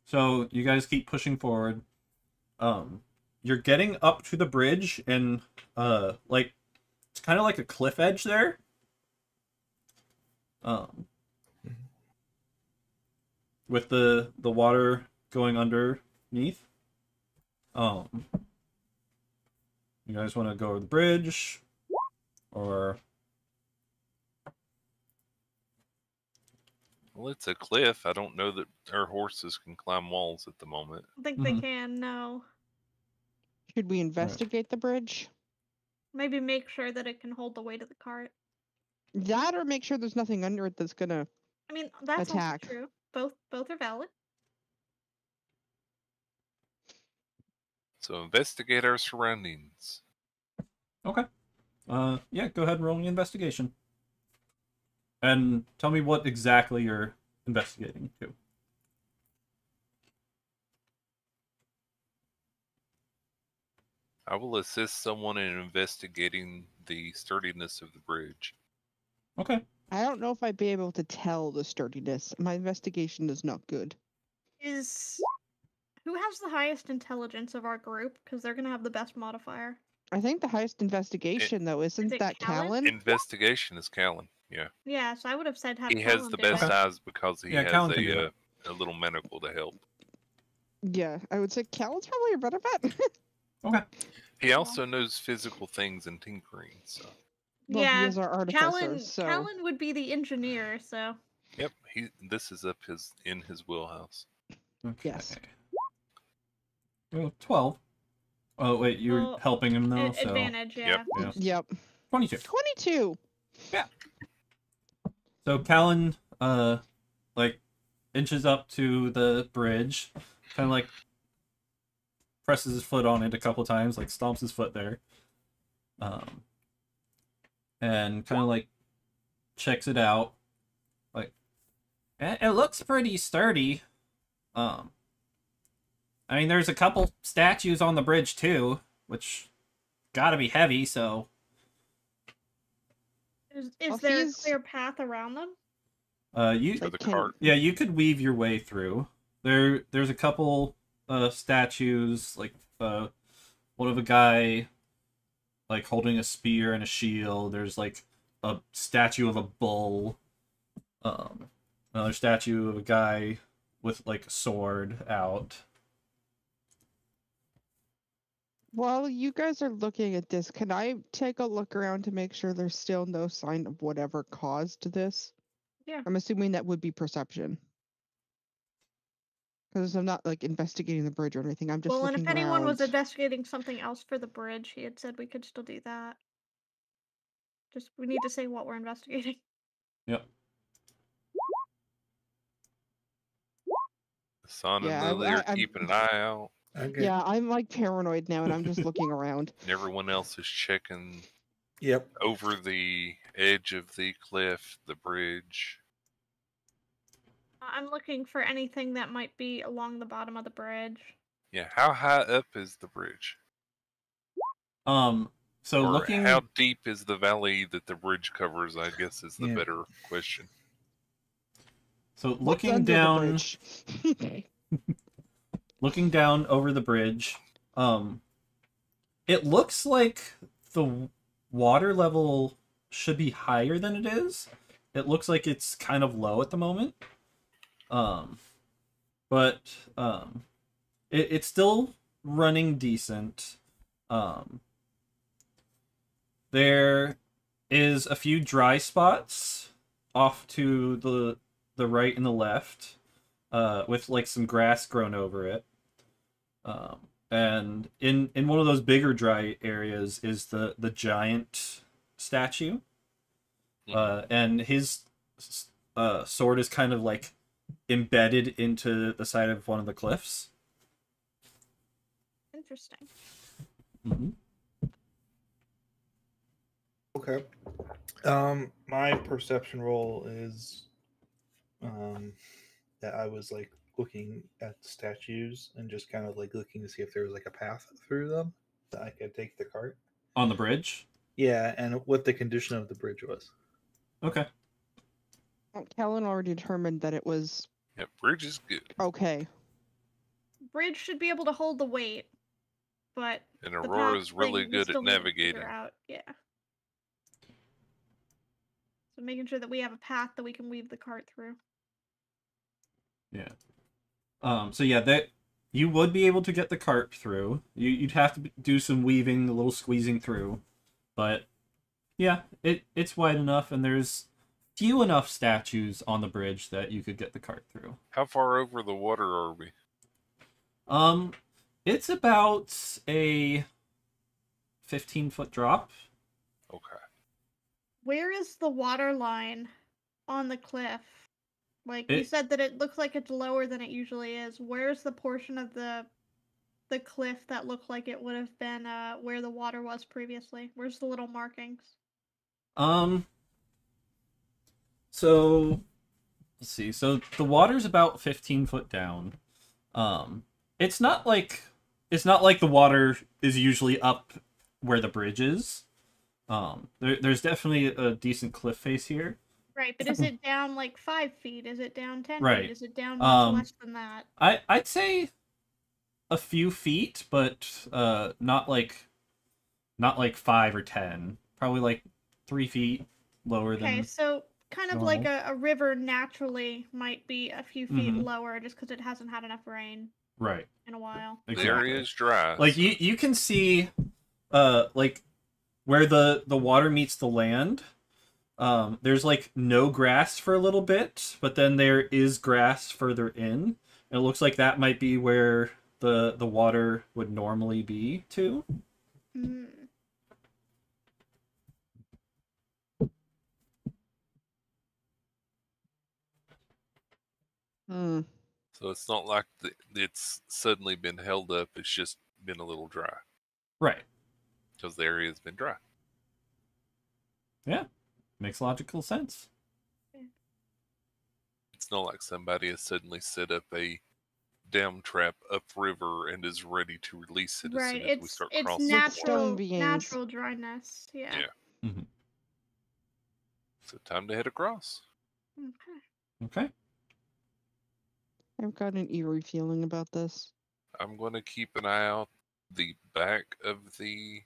So you guys keep pushing forward. You're getting up to the bridge, and like it's kind of like a cliff edge there. With the water going underneath. You guys want to go over the bridge, or? Well, it's a cliff. I don't know that our horses can climb walls at the moment. I think they can, no. Should we investigate the bridge? Maybe make sure that it can hold the weight of the cart. That, or make sure there's nothing under it that's gonna I mean, that's attack. also true. Both are valid. So investigate our surroundings. Okay. Yeah, go ahead and roll an investigation. And tell me what exactly you're investigating to. I will assist someone in investigating the sturdiness of the bridge. Okay. I don't know if I'd be able to tell the sturdiness. My investigation is not good. Who has the highest intelligence of our group? Because they're gonna have the best modifier. I think the highest investigation, though, isn't that Callan? Investigation is Callan, yeah. Yeah, so I would have said have He Callan has the do best it. eyes because he has Callan can do a little manacle to help. Yeah, I would say Callan's probably a better bet. Okay. He also knows physical things and tinkering, so. Well, yeah, he is our artificer, Callan would be the engineer, so. Yep, this is in his wheelhouse. Okay. Yes. Well, 12. Oh, wait, you're helping him, though, so... Advantage, yeah. Yep. 22. 22! Yeah. So Callan, like, inches up to the bridge, kind of, like, presses his foot on it a couple times, like, stomps his foot there. And kind of, like, checks it out. Like, it looks pretty sturdy. I mean, there's a couple statues on the bridge, too, which gotta be heavy, so... Is there a clear path around them? For the cart. Yeah, you could weave your way through. There's a couple statues, like one of a guy like holding a spear and a shield. There's like a statue of a bull. Another statue of a guy with like a sword out. While you guys are looking at this, can I take a look around to make sure there's still no sign of whatever caused this? Yeah. I'm assuming that would be perception. Because I'm not like investigating the bridge or anything. I'm just Well, and looking if anyone was around. investigating something else for the bridge, he had said we could still do that. Just we need to say what we're investigating. Yep. Son and Yeah, Lily are I'm keeping an eye out, Okay. yeah, I'm like paranoid now, and I'm just looking around. and everyone else is checking Yep. over the edge of the cliff, the bridge. I'm looking for anything that might be along the bottom of the bridge. Yeah, how high up is the bridge? So or looking, how deep is the valley that the bridge covers, I guess is the Yeah. better question. so What's looking under the down, bridge? looking down over the bridge, it looks like the water level should be higher than it is. It looks like it's kind of low at the moment. But it's still running decent. There is a few dry spots off to the right and the left, with like some grass grown over it. And in one of those bigger dry areas is the giant statue. And his sword is kind of like embedded into the side of one of the cliffs. Interesting. Mm-hmm. Okay. My perception roll is that I was like looking at statues and just kind of like looking to see if there was like a path through them that I could take the cart. On the bridge? Yeah, and what the condition of the bridge was. Okay. Callan already determined that it was Yeah, bridge is good. okay. Bridge should be able to hold the weight, but And the Aurora's path really thing we good still at need to figure navigating. out. Yeah. So making sure that we have a path that we can weave the cart through. Yeah. So yeah, that you would be able to get the cart through. You'd have to do some weaving, a little squeezing through, but yeah, it's wide enough, and there's few enough statues on the bridge that you could get the cart through. How far over the water are we? It's about a 15-foot drop. Okay. Where is the water line on the cliff? Like you said that it looks like it's lower than it usually is. Where's the portion of the cliff that looked like it would have been where the water was previously? Where's the little markings? So let's see. So the water's about 15 foot down. It's not like the water is usually up where the bridge is. There's definitely a decent cliff face here. Right, but is it down like 5 feet? Is it down 10 Right. feet? Is it down much less than that? I'd say a few feet, but not like 5 or 10. Probably like 3 feet lower than. Okay, so kind of normal. like a river naturally might be a few feet lower just because it hasn't had enough rain. Right. In a while. The area is dry. Like you can see, like where the water meets the land. There's like no grass for a little bit, but then there is grass further in. And it looks like that might be where the water would normally be too. Mm. Hmm. So it's not like it's suddenly been held up. It's just been a little dry. Right. Because the area's been dry. Yeah. Makes logical sense. It's not like somebody has suddenly set up a dam trap upriver and is ready to release it as soon as we start crossing. With stone beings. Natural dryness. Yeah. Mm-hmm. So time to head across. Okay. I've got an eerie feeling about this. I'm going to keep an eye out the back of the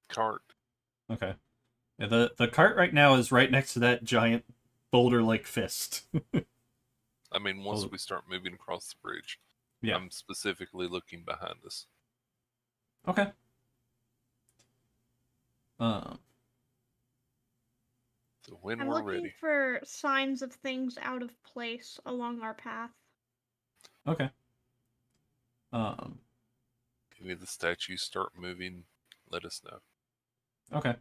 cart. Okay. Yeah, the cart right now is right next to that giant boulder-like fist. I mean, once we start moving across the bridge. Yeah. I'm specifically looking behind us. Okay. So when I'm we're looking ready. for signs of things out of place along our path. Okay. Any of the statues start moving, let us know. Okay.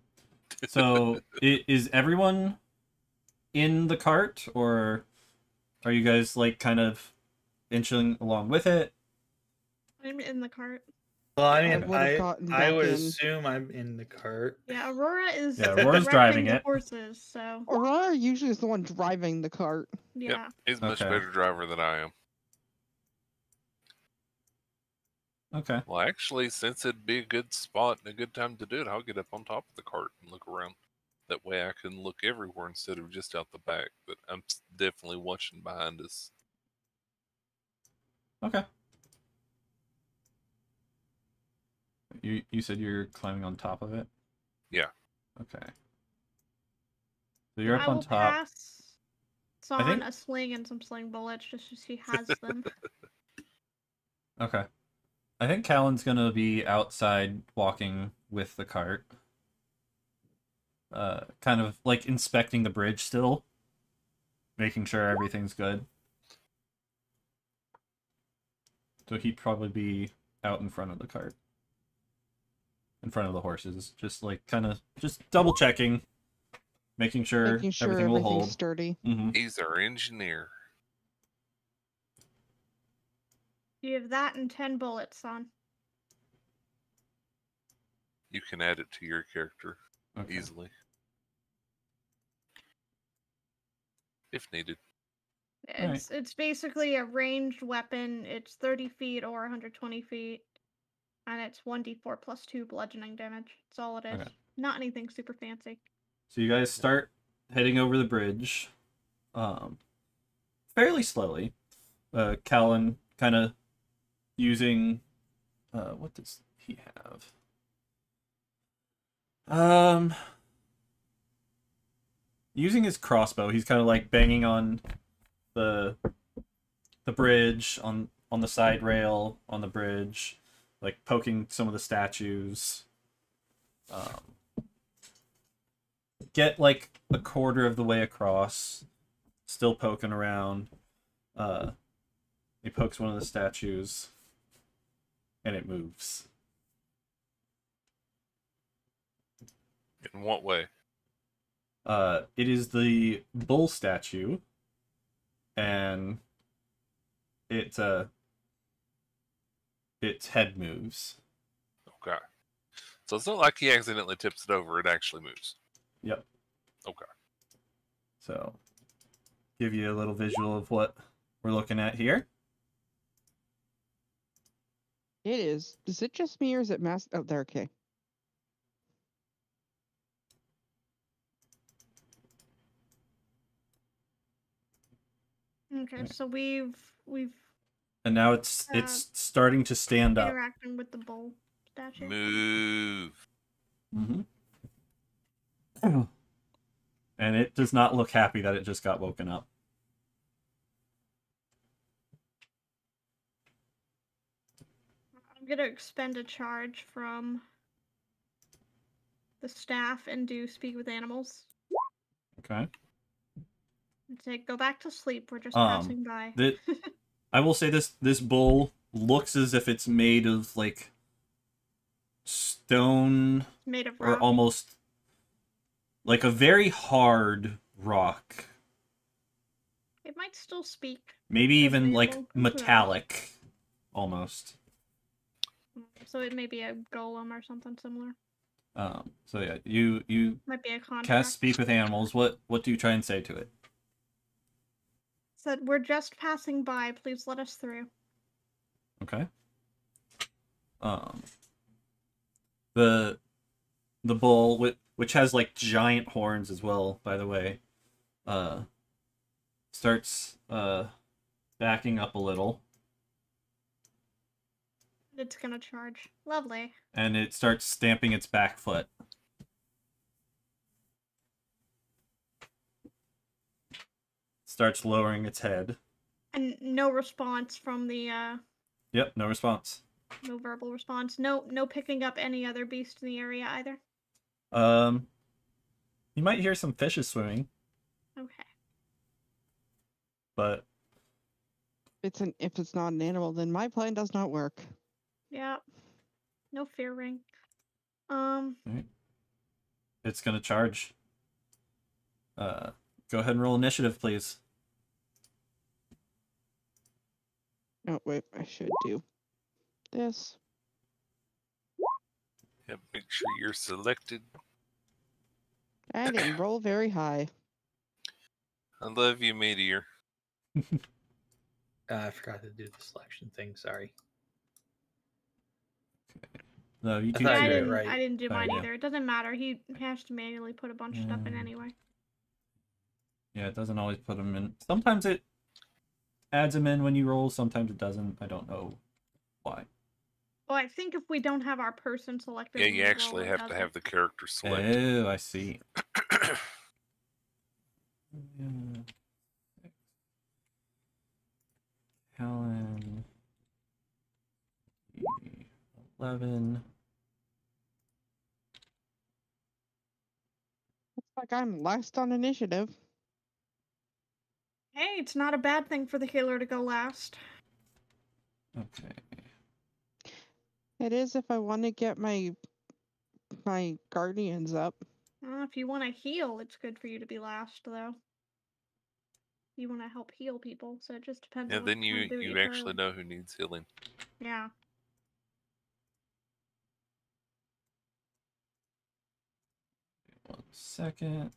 So, is everyone in the cart, or are you guys, like, kind of inching along with it? I'm in the cart. Well, I mean, would have gotten I back would in. assume I'm in the cart. Yeah, Aurora is Yeah, Aurora's driving directing the it. horses, so Aurora usually is the one driving the cart. yeah. Yep, he's a much Okay. better driver than I am. Okay. Well, actually, since it'd be a good spot and a good time to do it, I'll get up on top of the cart and look around. That way I can look everywhere instead of just out the back. But I'm definitely watching behind us. Okay. You said you're climbing on top of it? Yeah. Okay. So you're up I on will top. pass on a sling and some sling bullets just so she has them. Okay. I think Callan's gonna be outside walking with the cart. Kind of like inspecting the bridge still. Making sure everything's good. So he'd probably be out in front of the cart. In front of the horses. Just like kind of just double checking. Making sure everything will hold. Sturdy. Mm-hmm. He's our engineer. You have that and 10 bullets on. You can add it to your character Okay. easily. If needed. It's basically a ranged weapon. It's 30 feet or 120 feet. And it's 1d4 plus 2 bludgeoning damage. That's all it is. Okay. Not anything super fancy. So you guys start heading over the bridge. Fairly slowly. Callan kind of using what does he have? Using his crossbow, he's kind of like banging on the bridge, on the side rail on the bridge, like poking some of the statues. Get like a quarter of the way across, still poking around. He pokes one of the statues, and it moves. In what way? It is the bull statue, and its head moves. Okay. So it's not like he accidentally tips it over, it actually moves. Yep. Okay. So, give you a little visual of what we're looking at here. It is. Is it just me or is it mass? Oh, there. Okay. Okay, so we've And now it's starting to stand up. interacting with the bull statue. Move. Mm-hmm. And it does not look happy that it just got woken up. I'm gonna expend a charge from the staff and do speak with animals. Okay. And say, go back to sleep. We're just passing by. I will say this bull looks as if it's made of like stone, made of rock. or almost like a very hard rock. It might still speak. Maybe even like Who metallic, almost. So it may be a golem or something similar. So yeah, you might be a contract. cast speak with animals. What do you try and say to it? Said, we're just passing by. Please let us through. Okay. The bull, which has like giant horns as well, by the way, starts backing up a little. It's gonna charge. Lovely. And it starts stamping its back foot. Starts lowering its head. And no response from the Yep, no response. No verbal response. No picking up any other beast in the area either. You might hear some fishes swimming. Okay. But if it's not an animal, then my plan does not work. Yeah. No fear ring. Right. It's gonna charge. Go ahead and roll initiative, please. Oh wait, I should do this. Yeah, make sure you're selected. I didn't roll very high. I love you, Meteor. I forgot to do the selection thing. Sorry. No, you I two. thought I you did it didn't. right. I didn't do Oh, mine yeah. either. It doesn't matter. He has to manually put a bunch of stuff in anyway. Yeah, it doesn't always put them in. Sometimes it adds them in when you roll. Sometimes it doesn't. I don't know why. Well, I think if we don't have our person selected, Yeah, when you we actually roll, it have to doesn't. have the character selected. Oh, I see. Helen. 11. Looks like I'm last on initiative. Hey, it's not a bad thing for the healer to go last. Okay. It is if I want to get my guardians up. If you want to heal, it's good for you to be last, though. You want to help heal people, so it just depends Yeah, on what then you do you actually know who needs healing. Yeah. One second.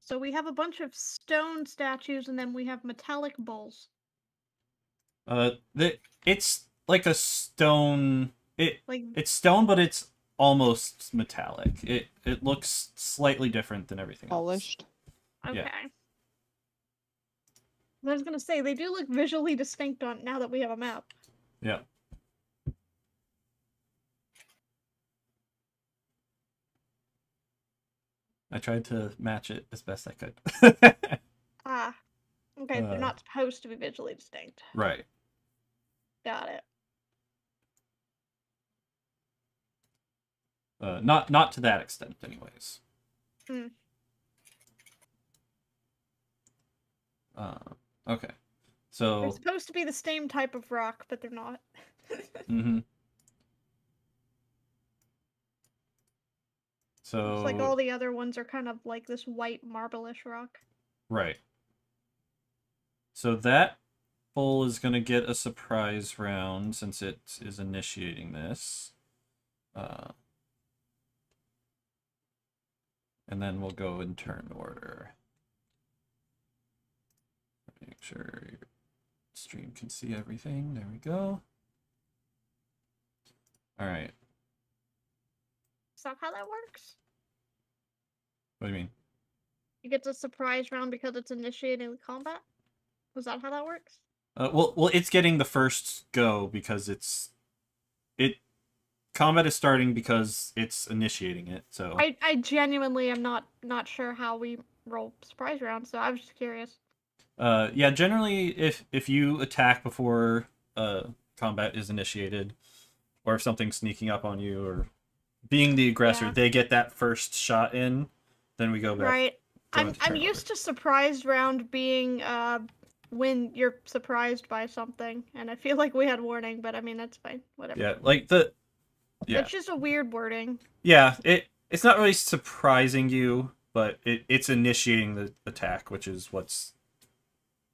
So we have a bunch of stone statues, and then we have metallic bowls. It's like a stone. It's stone, but it's almost metallic. It looks slightly different than everything Polished. Okay. Yeah. I was gonna say they do look visually distinct on now that we have a map. Yeah. I tried to match it as best I could. Okay, they're not supposed to be visually distinct. Right. Got it. Not to that extent, anyways. Okay. So they're supposed to be the same type of rock, but they're not. So looks like all the other ones are kind of like this white marble-ish rock. Right. So that bull is going to get a surprise round since it is initiating this. And then we'll go in turn order. Make sure your stream can see everything. There we go. All right. Is that how that works? What do you mean? You get the surprise round because it's initiating the combat? Was that how that works? Well, it's getting the first go because combat is starting because it's initiating it. So I genuinely am not sure how we roll surprise rounds, so I was just curious. Yeah, generally if you attack before combat is initiated, or if something's sneaking up on you or being the aggressor, they get that first shot in, then we go back. Right. I'm used to surprise round being when you're surprised by something, and I feel like we had warning, but I mean that's fine. Whatever. Yeah, like the It's just a weird wording. Yeah, it's not really surprising you, but it's initiating the attack, which is what's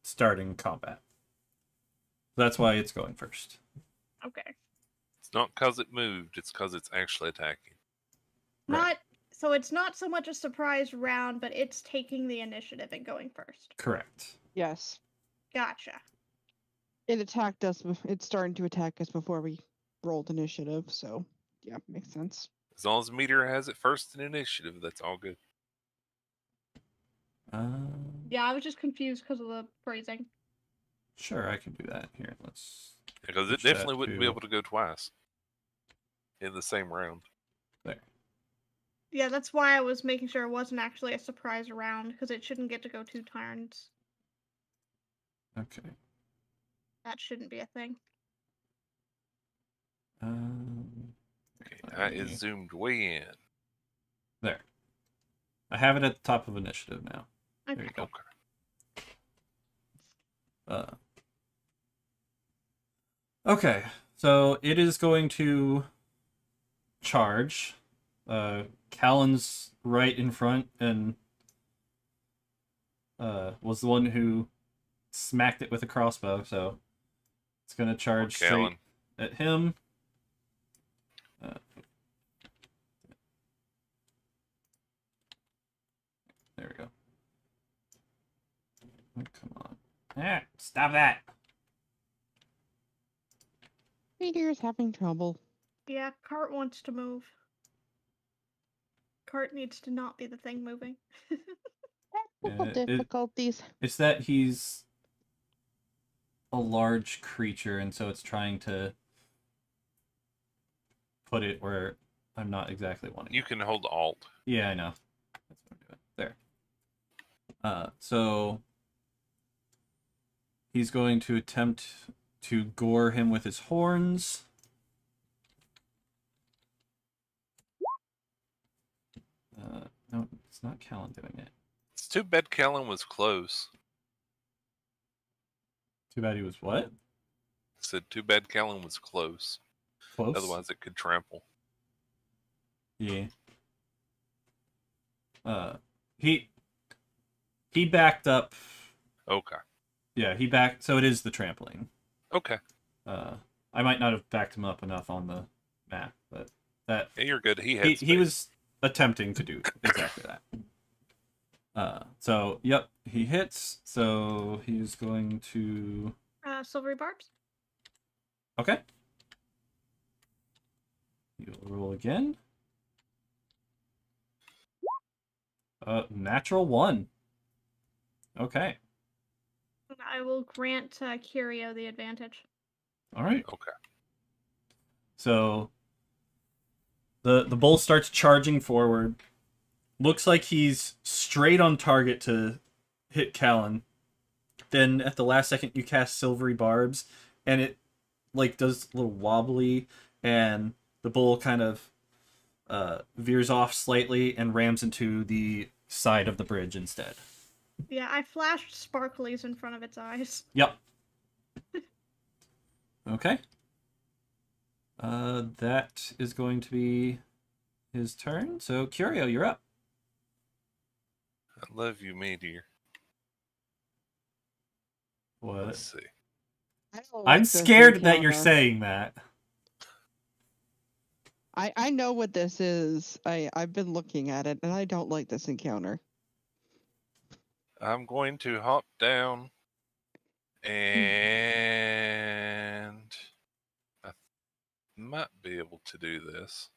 starting combat. That's why it's going first. Okay. It's not because it moved, it's because it's actually attacking. So it's not so much a surprise round, but it's taking the initiative and going first. Correct. Yes. Gotcha. It attacked us. It's starting to attack us before we rolled initiative, so yeah, makes sense. As long as Meteor has it first in initiative, that's all good. Yeah, I was just confused because of the phrasing. Sure, I can do that. Here, let's... Because it definitely wouldn't be able to go twice in the same round. There. Yeah, that's why I was making sure it wasn't actually a surprise round, because it shouldn't get to go 2 turns. Okay. That shouldn't be a thing. Okay, I is zoomed way in. There. I have it at the top of initiative now. Okay. There you go. Okay, so it is going to charge. Callan's right in front and was the one who smacked it with a crossbow, so it's going to charge straight at him. There we go. Oh, come on. Ah, stop that! Meteor's having trouble. Yeah, Cart wants to move. Cart needs to not be the thing moving. Technical difficulties. It's that he's a large creature, and so it's trying to put it where I'm not exactly wanting. You can hold Alt. Yeah, I know. That's what I'm doing. There. So he's going to attempt to gore him with his horns. No, it's not Callan doing it. It's too bad Callan was close. Too bad he was what? I said too bad Callan was close. Close? Otherwise it could trample. Yeah. He backed up. Okay. Yeah, he backed, so it is the trampling. Okay. I might not have backed him up enough on the map, but that... Yeah, you're good. He was attempting to do exactly that. So, yep, he hits, so he's going to... Silvery barbs? Okay. He'll roll again. Natural 1. Okay. I will grant Curio the advantage. All right. Okay. So the bull starts charging forward. Looks like he's straight on target to hit Callan. Then at the last second you cast Silvery Barbs and it like does a little wobbly and the bull kind of veers off slightly and rams into the side of the bridge instead. Yeah, I flashed sparklies in front of its eyes. Yep. Okay. That is going to be his turn. So, Curio, you're up. I love you, Meteor. What? Let's see. I'm scared that you're saying that. I know what this is. I've been looking at it, and I don't like this encounter. I'm going to hop down and I might be able to do this.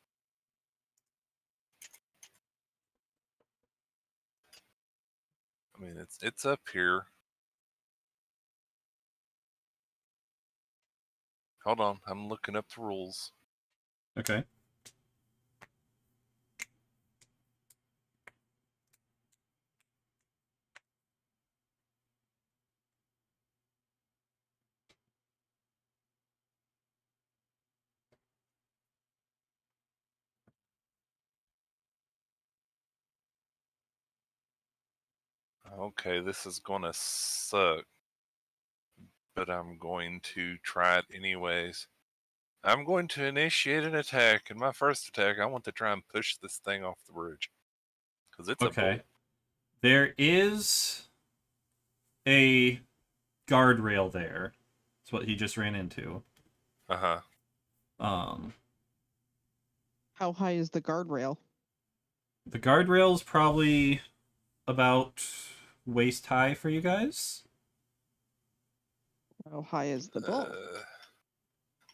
I mean, it's up here. Hold on, I'm looking up the rules. Okay. Okay, this is gonna suck, but I'm going to try it anyways. I'm going to initiate an attack, and my first attack, I want to try and push this thing off the bridge. Because it's okay. a bull. There is a guardrail there. That's what he just ran into. Uh-huh. How high is the guardrail? The guardrail's probably about waist high for you guys. How high is the bull?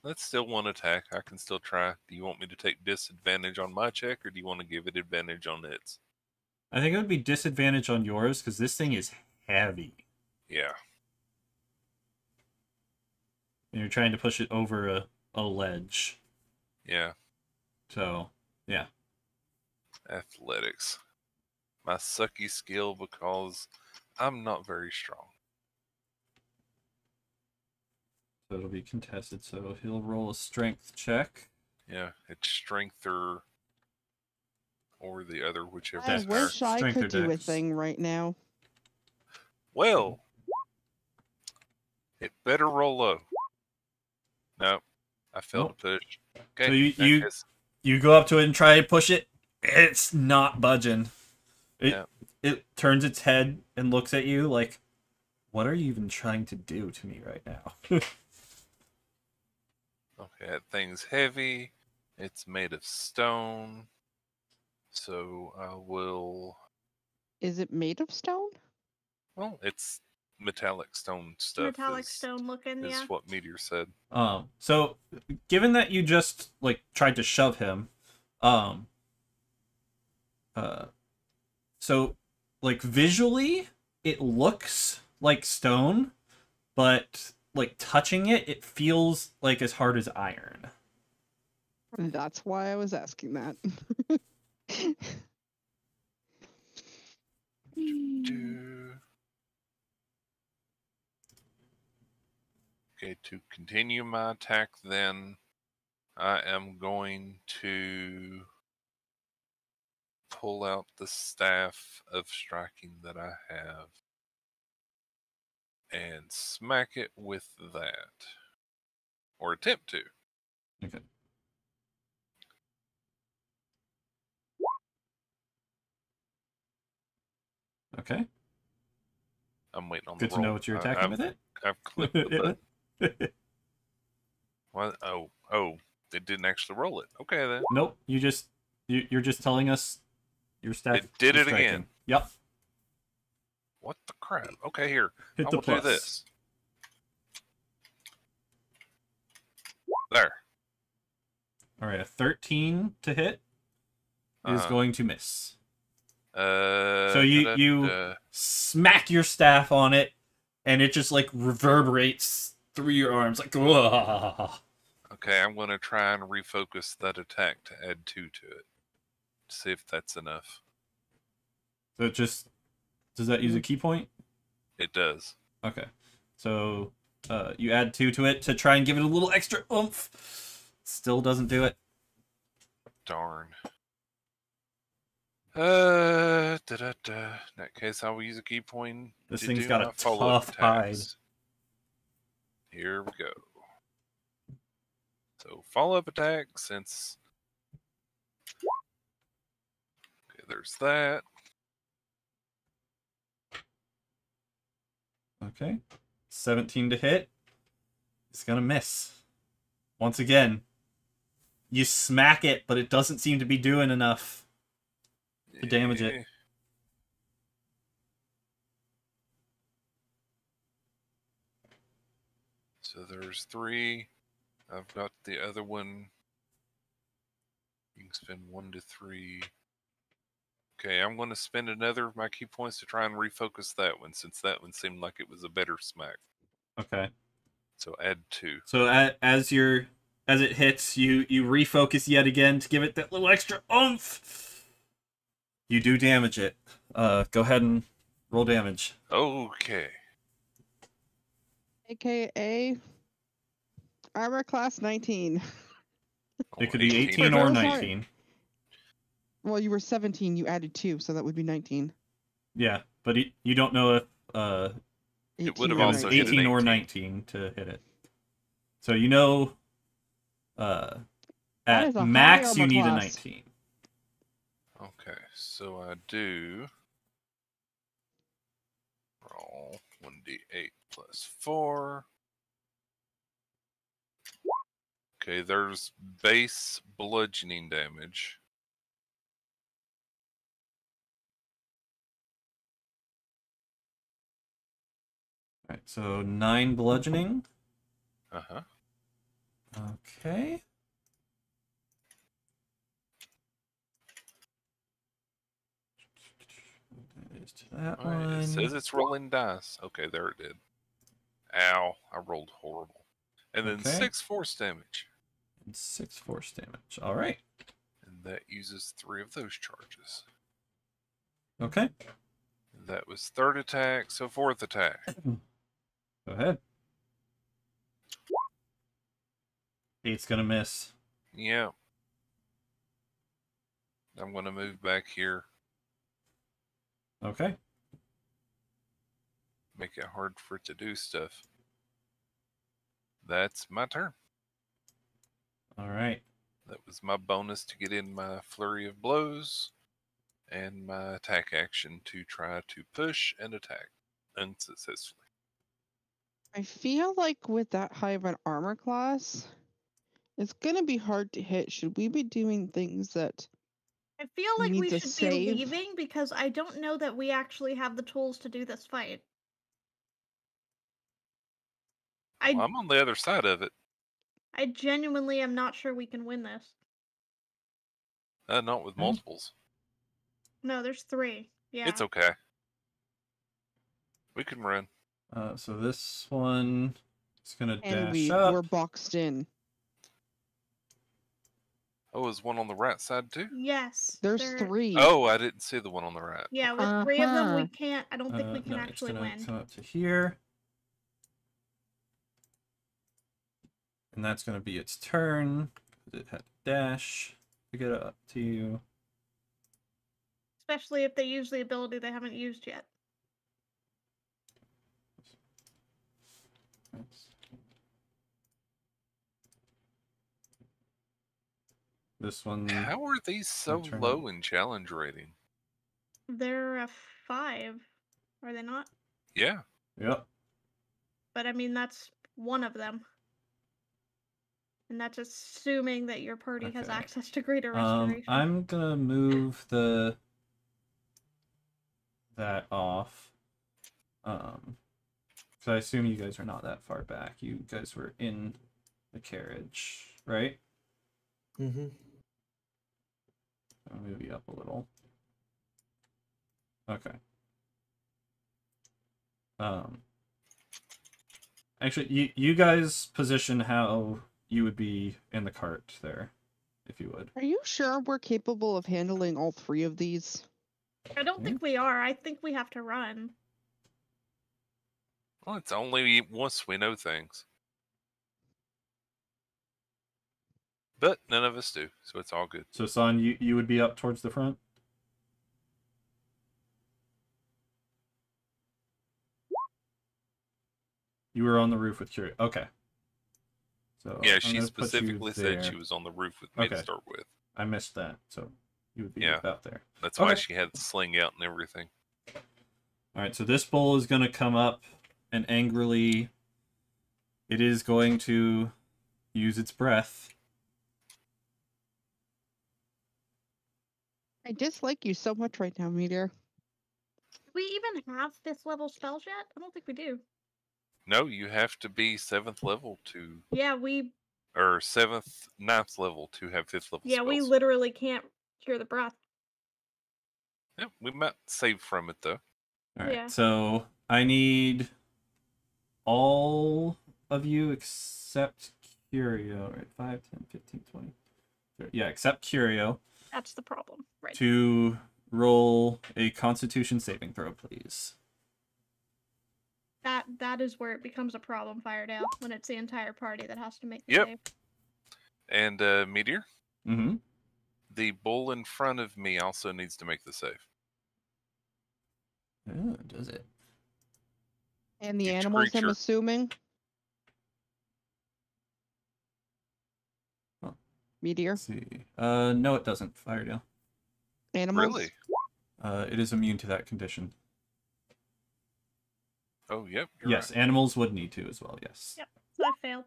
Let's still one attack. I can still try. Do you want me to take disadvantage on my check, or do you want to give it advantage on its? I think it would be disadvantage on yours, because this thing is heavy. Yeah. And you're trying to push it over a ledge. Yeah. So, yeah. Athletics. My sucky skill because I'm not very strong. So it'll be contested. So he'll roll a strength check. Yeah, it's strength or or the other, whichever I is higher. wish I Strength or could do a dex? thing right now. Well, it better roll low. No, I failed Nope. to push. Okay, So in that case, you go up to it and try to push it. It's not budging. It turns its head and looks at you like, what are you even trying to do to me right now? okay, that thing's heavy. It's made of stone. So I will. Is it made of stone? Well, it's metallic stone stuff. Metallic stone looking, is yeah. what Meteor said. So given that you just like tried to shove him, so like visually it looks like stone, but like touching it, it feels like as hard as iron. That's why I was asking that. Okay, to continue my attack then, I am going to pull out the staff of striking that I have and smack it with that. Or attempt to. Okay. Okay. I'm waiting on Good the to roll. know what you're attacking with it. I've clicked the button. What? Oh, it didn't actually roll it. Okay then. Nope. You're just telling us your staff. It did is it striking. again. Yep. What the crap? Okay, here. Hit I the will do plus. this. There. All right, a 13 to hit is going to miss. So you smack your staff on it, and it just like reverberates through your arms, like. Whoa. Okay, I'm going to try and refocus that attack to add 2 to it. See if that's enough. So it just does that use a key point? It does. Okay, so you add 2 to it to try and give it a little extra oomph. Still doesn't do it. Darn. In that case, I will use a key point. This to thing's do got my a follow-up tough hide. attacks. Here we go. So follow-up attack since. Okay, there's that. Okay, 17 to hit. It's gonna miss. Once again, you smack it, but it doesn't seem to be doing enough to damage it. So there's 3. I've got the other one. You can spend 1 to 3. Okay, I'm going to spend another of my key points to try and refocus that one, since that one seemed like it was a better smack. Okay. So add 2. So as it hits, you refocus yet again to give it that little extra oomph. You do damage it. Go ahead and roll damage. Okay. AKA armor class 19. It could be 18 or 19. Well, you were 17. You added 2, so that would be 19. Yeah, but you don't know if it would have it also was hit 18 or 19 to hit it. So you know, at max you need a 19. Okay, so I do roll 1d8 plus 4. Okay, there's base bludgeoning damage. All right, so 9 bludgeoning. Uh-huh. Okay. That one. It says it's rolling dice. Okay, there it did. Ow, I rolled horrible. And then 6 force damage. And 6 force damage. All right. And that uses 3 of those charges. Okay. That was 3rd attack, so 4th attack. Go ahead. 8's gonna miss. Yeah. I'm going to move back here. Okay. Make it hard for it to do stuff. That's my turn. All right. That was my bonus to get in my flurry of blows and my attack action to try to push and attack unsuccessfully. I feel like with that high of an armor class, it's going to be hard to hit. Should we be doing things that I feel like we need to should save? be leaving because I don't know that we actually have the tools to do this fight. Well, I'm on the other side of it. I genuinely am not sure we can win this. Not with multiples. No, there's 3. Yeah. It's okay. We can run. So this one is gonna And dash up. we're boxed in. Oh, is one on the right side too? Yes. There's 3. Oh, I didn't see the one on the right. Yeah, with 3 of them, we can't. I don't think we can no, actually it's gonna win. come up to here. And that's going to be its turn. It had a dash to get up to you. Especially if they use the ability they haven't used yet. This one. How are these so low in challenge rating? They're a 5, are they not? Yeah. Yep. But I mean, that's one of them. And that's assuming that your party has access to greater restoration. I'm gonna move that off. So I assume you guys are not that far back. You guys were in the carriage, right? Mm-hmm. I'll move you up a little. Okay. Actually, you guys position how you would be in the cart there, if you would. Are you sure we're capable of handling all 3 of these? I don't think we are. I think we have to run. Well, it's only once we know things. But none of us do, so it's all good. So, San, you would be up towards the front? You were on the roof with Curio. Okay. So yeah, she specifically said she was on the roof with me to start with. I missed that, so you would be about there. That's why she had the sling out and everything. All right, so this bull is going to come up and angrily, it is going to use its breath. I dislike you so much right now, Meteor. Do we even have 5th level spells yet? I don't think we do. No, you have to be 7th level to... Yeah, we... Or 7th, 9th level to have 5th level yeah, spells. we literally can't cure the breath. Yeah, we might save from it, though. Alright, so I need all of you except Curio, right? 5, 10, 15, 20. 30. Yeah, except Curio. That's the problem, right? To roll a Constitution saving throw, please. That is where it becomes a problem, Firedale, when it's the entire party that has to make the save. And Meteor? Mm-hmm. The bull in front of me also needs to make the save. Oh, does it? And the animals, I'm assuming? Huh. Meteor? Let's see. No, it doesn't, Firedale. Animals? Really? It is immune to that condition. Oh, yep. Yes, right. Animals would need to as well, yes. Yep, so I failed.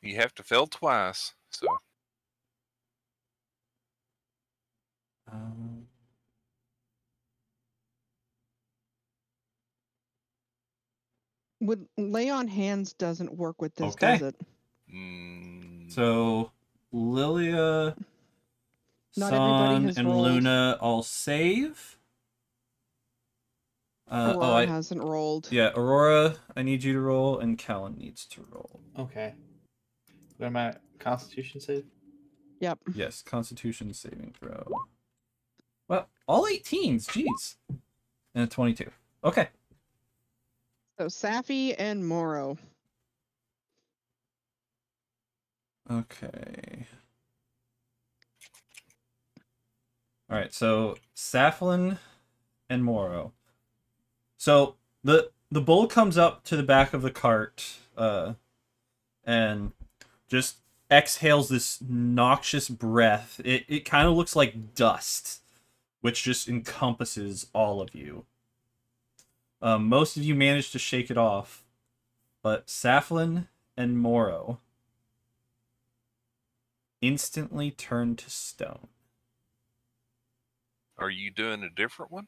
You have to fail twice, so... Would lay on hands doesn't work with this, does it? So, Lilia, San, and rolled. Luna all save. Aurora hasn't rolled. Yeah, Aurora, I need you to roll, and Callan needs to roll. Okay. What am I? Constitution save? Yep. Yes, Constitution saving throw. Well, all 18s, jeez. And a 22. Okay. So, Safi and Moro. Okay. Alright, so Saflin and Moro. So the bull comes up to the back of the cart, and just exhales this noxious breath. It kind of looks like dust, which just encompasses all of you. Most of you manage to shake it off, but Saflin and Moro instantly turn to stone. Are you doing a different one?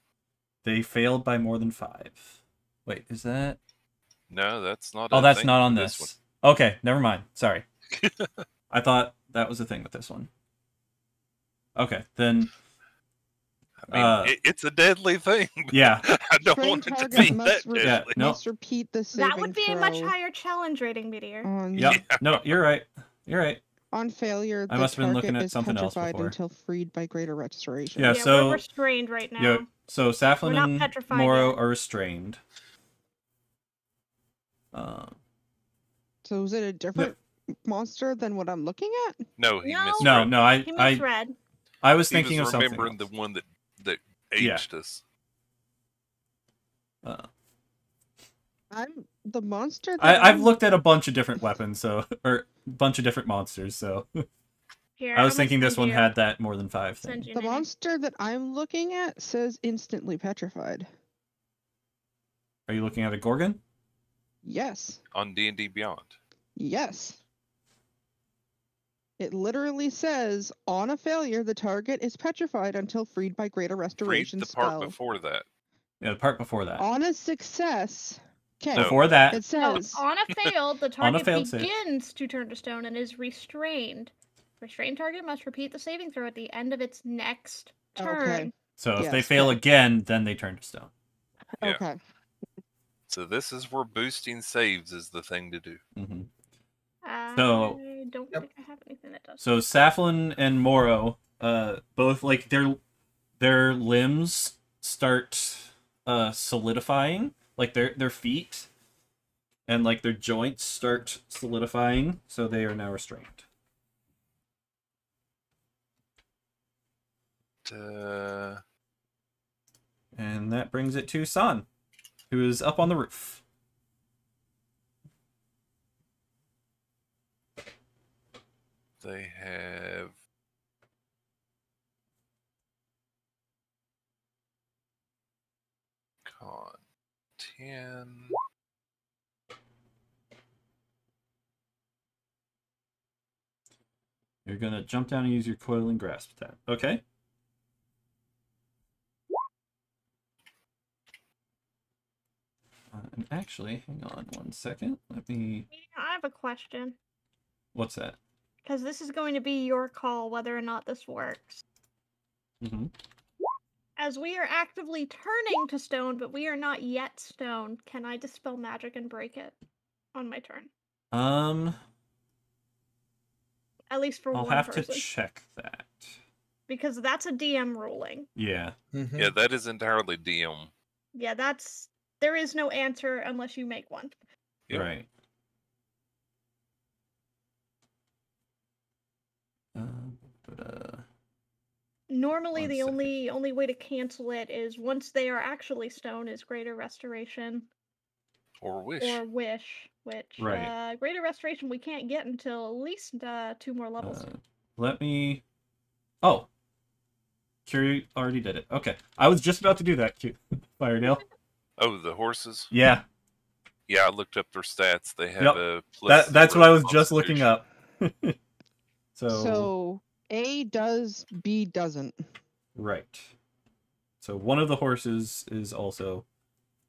They failed by more than 5. Wait, is that? No, that's not. Oh, a that's thing not on for this. one. Okay, never mind. Sorry. I thought that was a thing with this one. Okay, then. I mean, it's a deadly thing. Yeah. I don't Train want it to target be must, that deadly. no. must repeat the saving That would be a much throw higher challenge rating, Meteor. on, Yep. No, you're right. You're right. on failure. I The must have been looking target at is something else petrified before. until freed by greater restoration. Yeah, so we're restrained right now. Yeah, so We're Saflin not and petrified Moro yet. are restrained. So is it a different monster than what I'm looking at? No, he No. misread. No, He misread. I was He thinking was of something remembering else. the one that Yeah. aged us. I'm the monster. That I've I'm- looked at a bunch of different weapons, so or a bunch of different monsters, so Here, I was I'm gonna thinking this send one you- had that more than 5 send thing. you The Nene. monster that I'm looking at says instantly petrified. Are you looking at a Gorgon? Yes. On D&D Beyond. Yes. It literally says, on a failure, the target is petrified until freed by greater Read restoration the part spell. before that. Yeah, the part before that. On a success. Okay. No. Before that, It says, On a failed, the On a target failed save. begins to turn to stone and is restrained. Restrained target must repeat the saving throw at the end of its next turn. okay. so if they Yes, fail okay. again, then they turn to stone. Yeah. Okay. So this is where boosting saves is the thing to do. hmm I don't Yep. think I have anything that does. So Saflin and Moro, both like their limbs start solidifying, like their feet and like their joints start solidifying, so they are now restrained. And that brings it to San, who is up on the roof. They have con 10. You're gonna jump down and use your coil and grasp attack. Okay. And actually, hang on 1 second. Let me. I have a question. What's that? Because this is going to be your call whether or not this works. Mm-hmm. As we are actively turning to stone, but we are not yet stone, can I dispel magic and break it on my turn? At least for I'll one have person. to check that. Because that's a DM ruling. Yeah. Mhm. Yeah, that is entirely DM. Yeah, there is no answer unless you make one. Yep. Right. Normally, One the second. only way to cancel it is once they are actually stone is greater restoration Or wish. or wish, which Right. greater restoration we can't get until at least 2 more levels. Let me. Oh. Curie already did it. Okay. I was just about to do that, Firedale. Oh, the horses? Yeah. Yeah, I looked up their stats. They have Yep. a plus That's 0 what I was just looking constitution. up. So A does, B doesn't. Right. So one of the horses is also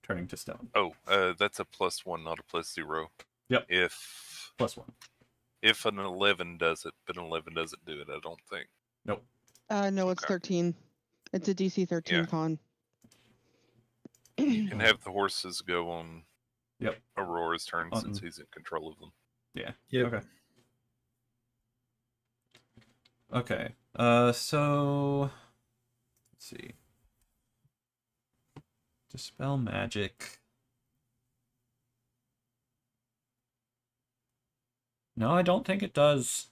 turning to stone. Oh, that's a +1, not a +0. Yep. If +1. If an 11 does it, but an 11 doesn't do it, I don't think. Nope. No, it's Okay. 13. It's a DC 13 Yeah. con. You can have the horses go on Yep. Aurora's turn On- since he's in control of them. Yeah. Yep. Okay. Okay. So let's see. Dispel magic. No, I don't think it does.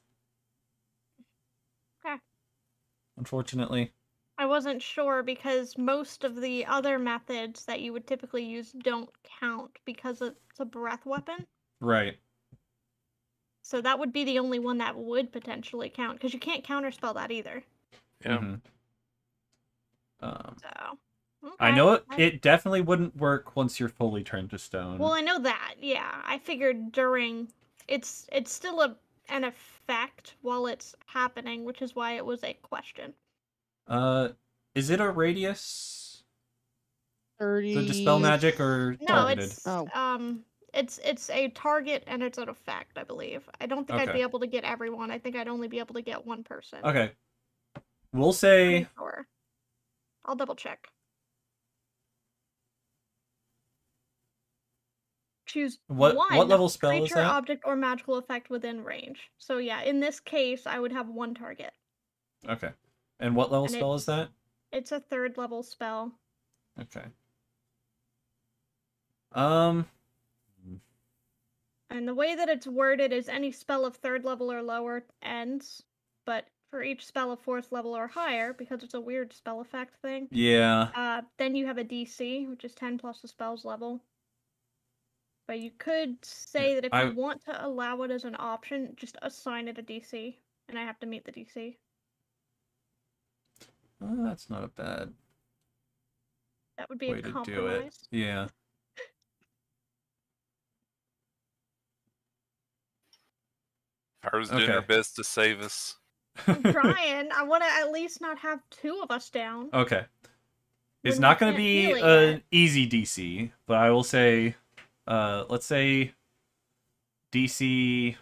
Okay. Unfortunately. I wasn't sure because most of the other methods that you would typically use don't count because it's a breath weapon. Right. So that would be the only one that would potentially count because you can't counterspell that either. Yeah. Mm-hmm. So. Okay. I know it definitely wouldn't work once you're fully turned to stone. Well, I know that. Yeah, I figured during it's still an effect while it's happening, which is why it was a question. Is it a radius? 30. The dispel magic or targeted? It's a target and it's an effect, I believe. I don't think I'd Okay. be able to get everyone. I think I'd only be able to get one person. Okay. We'll say. Sure. I'll double check. Choose what level spell is creature, that? object, or magical effect within range. So yeah, in this case, I would have one target. Okay. And what level spell is that? It's a 3rd level spell. Okay. And the way that it's worded is any spell of 3rd level or lower ends, but for each spell of 4th level or higher, because it's a weird spell effect thing. Yeah. Then you have a DC, which is 10 plus the spell's level. But you could say that if you want to allow it as an option, just assign it a DC, and I have to meet the DC. Oh, that's not a bad That would be way a to compromise. do it. Yeah. Hers doing her best to save us. I'm trying. I want to at least not have 2 of us down. Okay. It's not going to be an easy DC, but I will say, let's say DC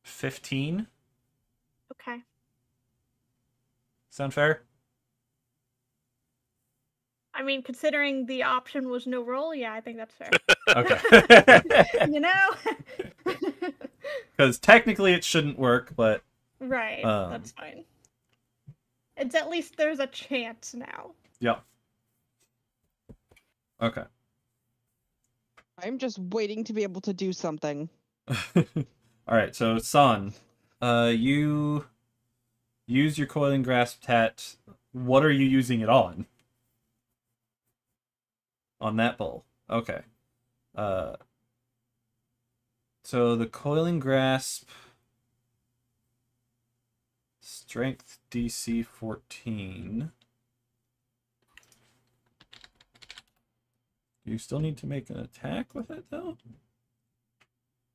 15. Okay. Sound fair? I mean, considering the option was no roll, yeah, I think that's fair. Okay. You know? Because technically it shouldn't work, but... Right, that's fine. It's at least there's a chance now. Yep. Okay. I'm just waiting to be able to do something. Alright, so San, you use your coiling grasp tat. What are you using it on? On that bowl. Okay. So the coiling grasp, strength DC 14. You still need to make an attack with it though?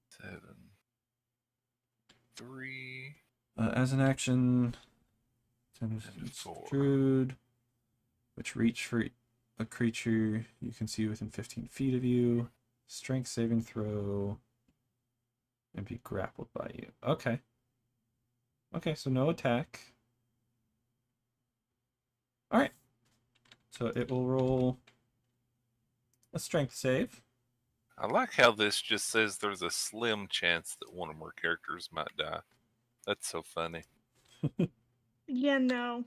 7, 3. As an action, extrude, which reach for a creature you can see within 15 feet of you. Strength saving throw. And be grappled by you. Okay. Okay, so no attack. Alright. So it will roll a strength save. I like how this just says there's a slim chance that one of our characters might die. That's so funny. Yeah, no.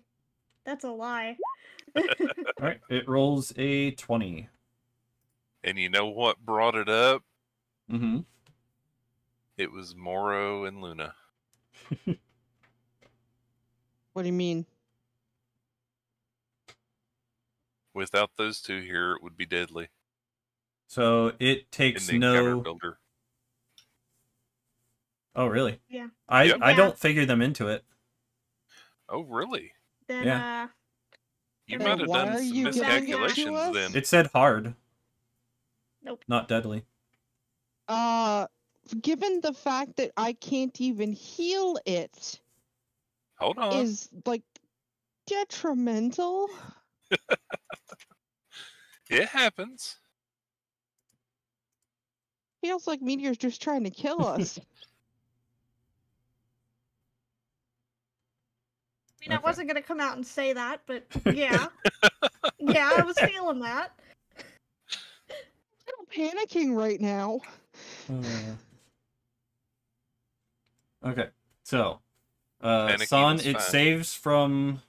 That's a lie. Alright, it rolls a 20. And you know what brought it up? Mm-hmm. It was Moro and Luna. What do you mean? Without those two here, it would be deadly. So it takes in the encounter no... builder. Oh, really? Yeah. I don't figure them into it. Oh, really? Then, Yeah. You might have done some miscalculations then. It said hard. Nope. Not deadly. Given the fact that I can't even heal it, hold on, is like detrimental. It happens. Feels like Meteor's just trying to kill us. I mean, I wasn't going to come out and say that, but yeah. Yeah, I was feeling that. I'm panicking right now. Okay, so San, it saves from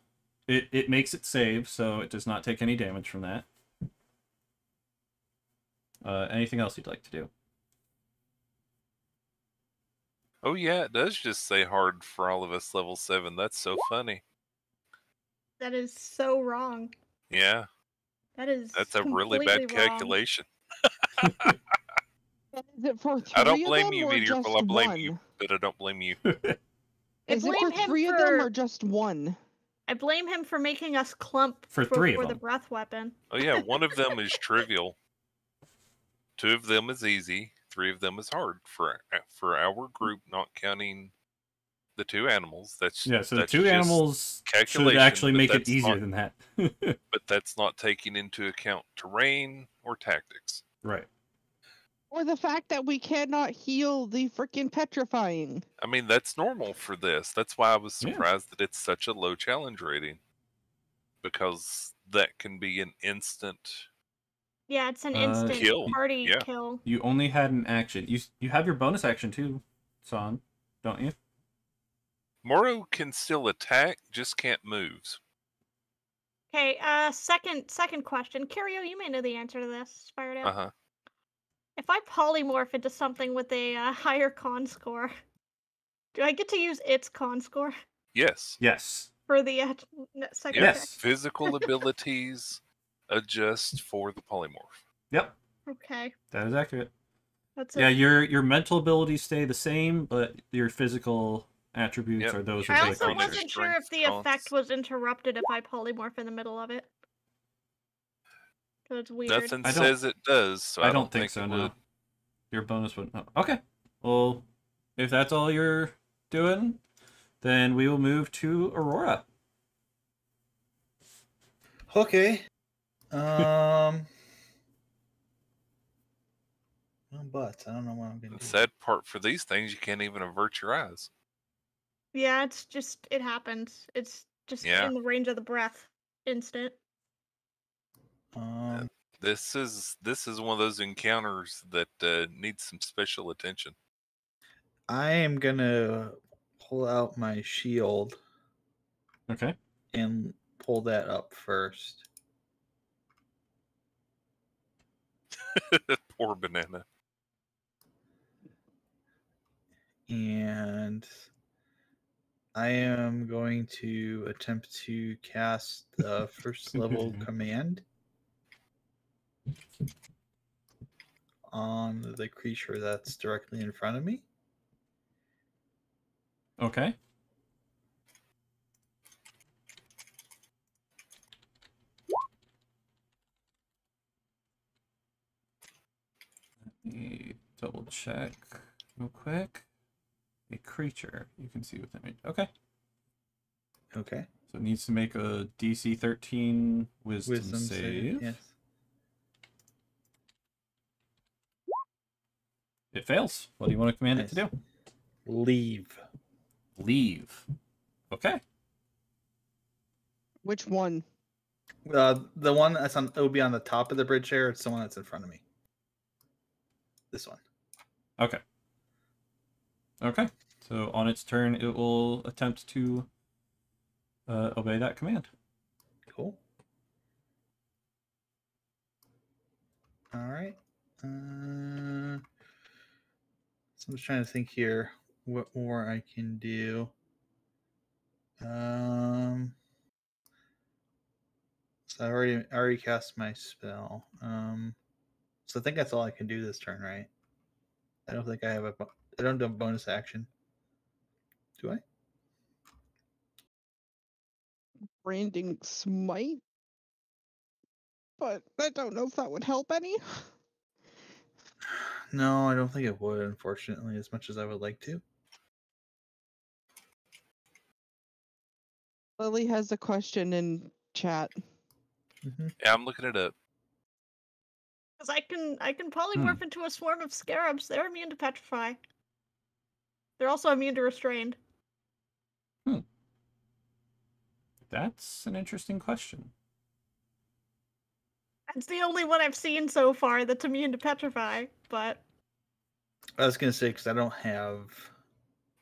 it makes it save, so it does not take any damage from that. Anything else you'd like to do? Oh yeah, it does just say hard for all of us level 7. That's so funny. That is so wrong. Yeah. That's a really bad calculation. Is it for three I don't blame of them you, or Meteor. just Well, I blame one? you, but I don't blame you. Is it for three of them or just one? I blame him for making us clump For three of before the them. breath weapon. Oh yeah, one of them is trivial. 2 of them is easy. 3 of them is hard for our group, not counting the 2 animals. That's Yeah, so that's 2 just animals should calculation, actually but make it that's easier not- than that. But that's not taking into account terrain or tactics. Right. Or the fact that we cannot heal the freaking petrifying. I mean, that's normal for this. That's why I was Yeah. surprised that it's such a low challenge rating. Because that can be an instant. Yeah, it's an instant kill. party kill. You only had an action. You have your bonus action too, Son, don't you? Moro can still attack, just can't move. Okay, second question. Curio, you may know the answer to this. Fire it out. Uh-huh. If I polymorph into something with a higher con score, do I get to use its con score Yes. Yes. for the second Yes. check? Physical abilities adjust for the polymorph. Yep. Okay. That is accurate. That's Yeah, it. your mental abilities stay the same, but your physical attributes are those I of also the creature. wasn't sure if the effect was interrupted if I polymorph in the middle of it. Because it's weird. Nothing says it does, so I don't think so. it No. would. Your bonus would. Oh, okay. Well, if that's all you're doing, then we will move to Aurora. Okay. Well, but I don't know what I'm gonna The do. sad part for these things, you can't even avert your eyes. Yeah, it's just, it happens. It's just in the range of the breath. Instant. This is one of those encounters that needs some special attention. I am gonna pull out my shield. Okay. And pull that up first. Poor banana. And I am going to attempt to cast the first level command on the creature that's directly in front of me. Okay. Let me double check real quick. A creature you can see within it. Okay. Okay. So it needs to make a DC 13 wisdom save. Yes. It fails. What do you want to command it to do? Leave. Leave. Okay. Which one? The one that's on. It will be on the top of the bridge here. It's the one that's in front of me. This one. Okay. Okay. So on its turn, it will attempt to obey that command. Cool. All right. So I'm just trying to think here what more I can do. So I already cast my spell. So I think that's all I can do this turn, right? I don't think I have I don't do a bonus action. Do I? Branding smite? But I don't know if that would help any. No, I don't think it would, unfortunately, as much as I would like to. Lily has a question in chat. Yeah, I'm looking it up. Because I can polymorph into a swarm of scarabs. They're immune to petrify. They're also immune to restrained. That's an interesting question. It's the only one I've seen so far that's immune to petrify, but... I was going to say, because I don't have...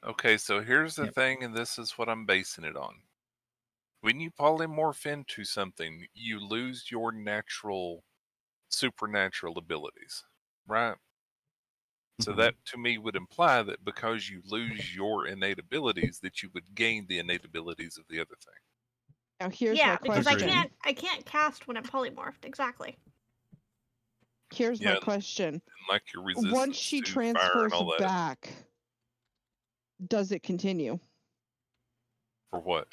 Okay, so here's the thing, and this is what I'm basing it on. When you polymorph into something, you lose your supernatural abilities, right? So that to me would imply that because you lose your innate abilities, that you would gain the innate abilities of the other thing. Now here's yeah, my because question. I can't cast when I'm polymorphed. Exactly. Here's my question. Like your resistance once she to fire transfers and all that. back, does it continue? For what?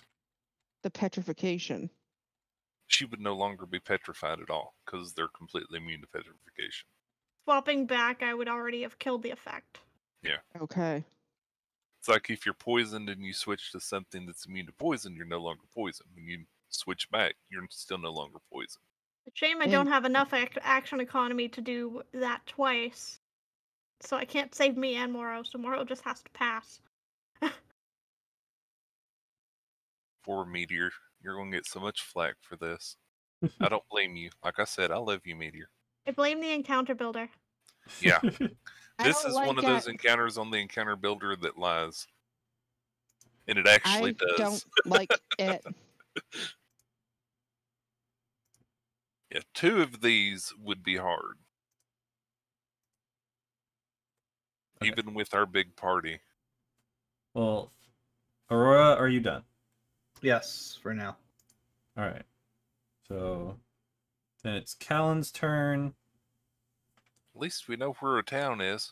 The petrification. She would no longer be petrified at all because they're completely immune to petrification. Swapping back, I would already have killed the effect. Yeah. Okay. It's like if you're poisoned and you switch to something that's immune to poison, you're no longer poisoned. When you switch back, you're still no longer poisoned. It's a shame I don't have enough action economy to do that twice. So I can't save me and Moro, so Moro just has to pass. Poor Meteor. You're going to get so much flack for this. I don't blame you. Like I said, I love you, Meteor. I blame the encounter builder. Yeah. This is like one of those encounters on the encounter builder that lies. And it actually does. I don't like it. Yeah, 2 of these would be hard. Okay. Even with our big party. Well, Aurora, are you done? Yes, for now. All right. So then it's Callan's turn. At least we know where a town is.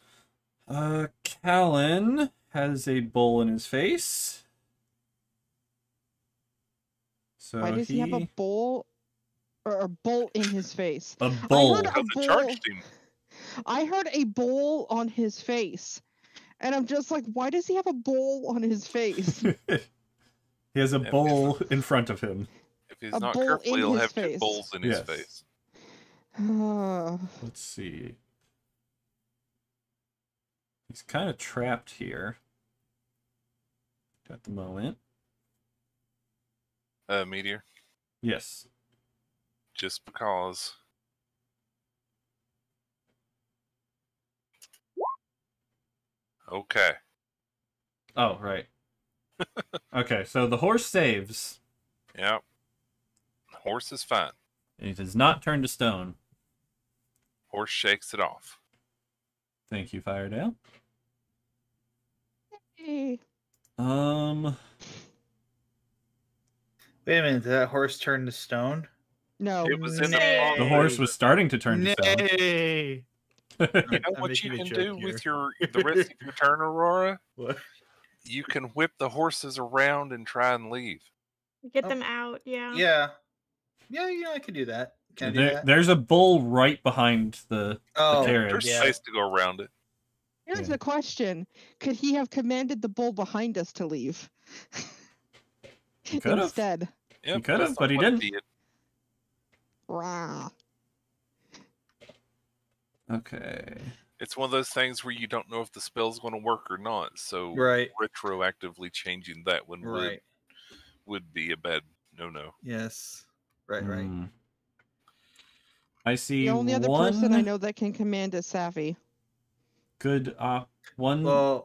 Callan has a bowl in his face. So Why does he have a bowl or a bolt in his face? A bowl. I heard a bowl on his face. And I'm just like, why does he have a bowl on his face? He has a bowl in front of him. If he's not careful, he'll have 2 bowls in his face. Let's see. He's kind of trapped here. At the moment. Meteor? Yes. Just because. Okay. Oh, right. Okay, so the horse saves. Yep. The horse is fine. And he does not turn to stone. Horse shakes it off. Thank you, Firedale. Hey. Wait a minute, did that horse turn to stone? No. It was in the The horse was starting to turn to stone. Nay. You know what you can do with the rest of your turn, Aurora? What? You can whip the horses around and try and leave. Get them out, yeah. Yeah. Yeah, I could do that. Can I do that? There's a bull right behind the carriage. There's space to go around it. Here's the question. Could he have commanded the bull behind us to leave? He could have. Instead. Yep, he could have, but he didn't. Rah. Okay. It's one of those things where you don't know if the spell's going to work or not. So retroactively changing that one would be a bad no-no. Yes. Right. I see the only other person I know that can command is Safi. Good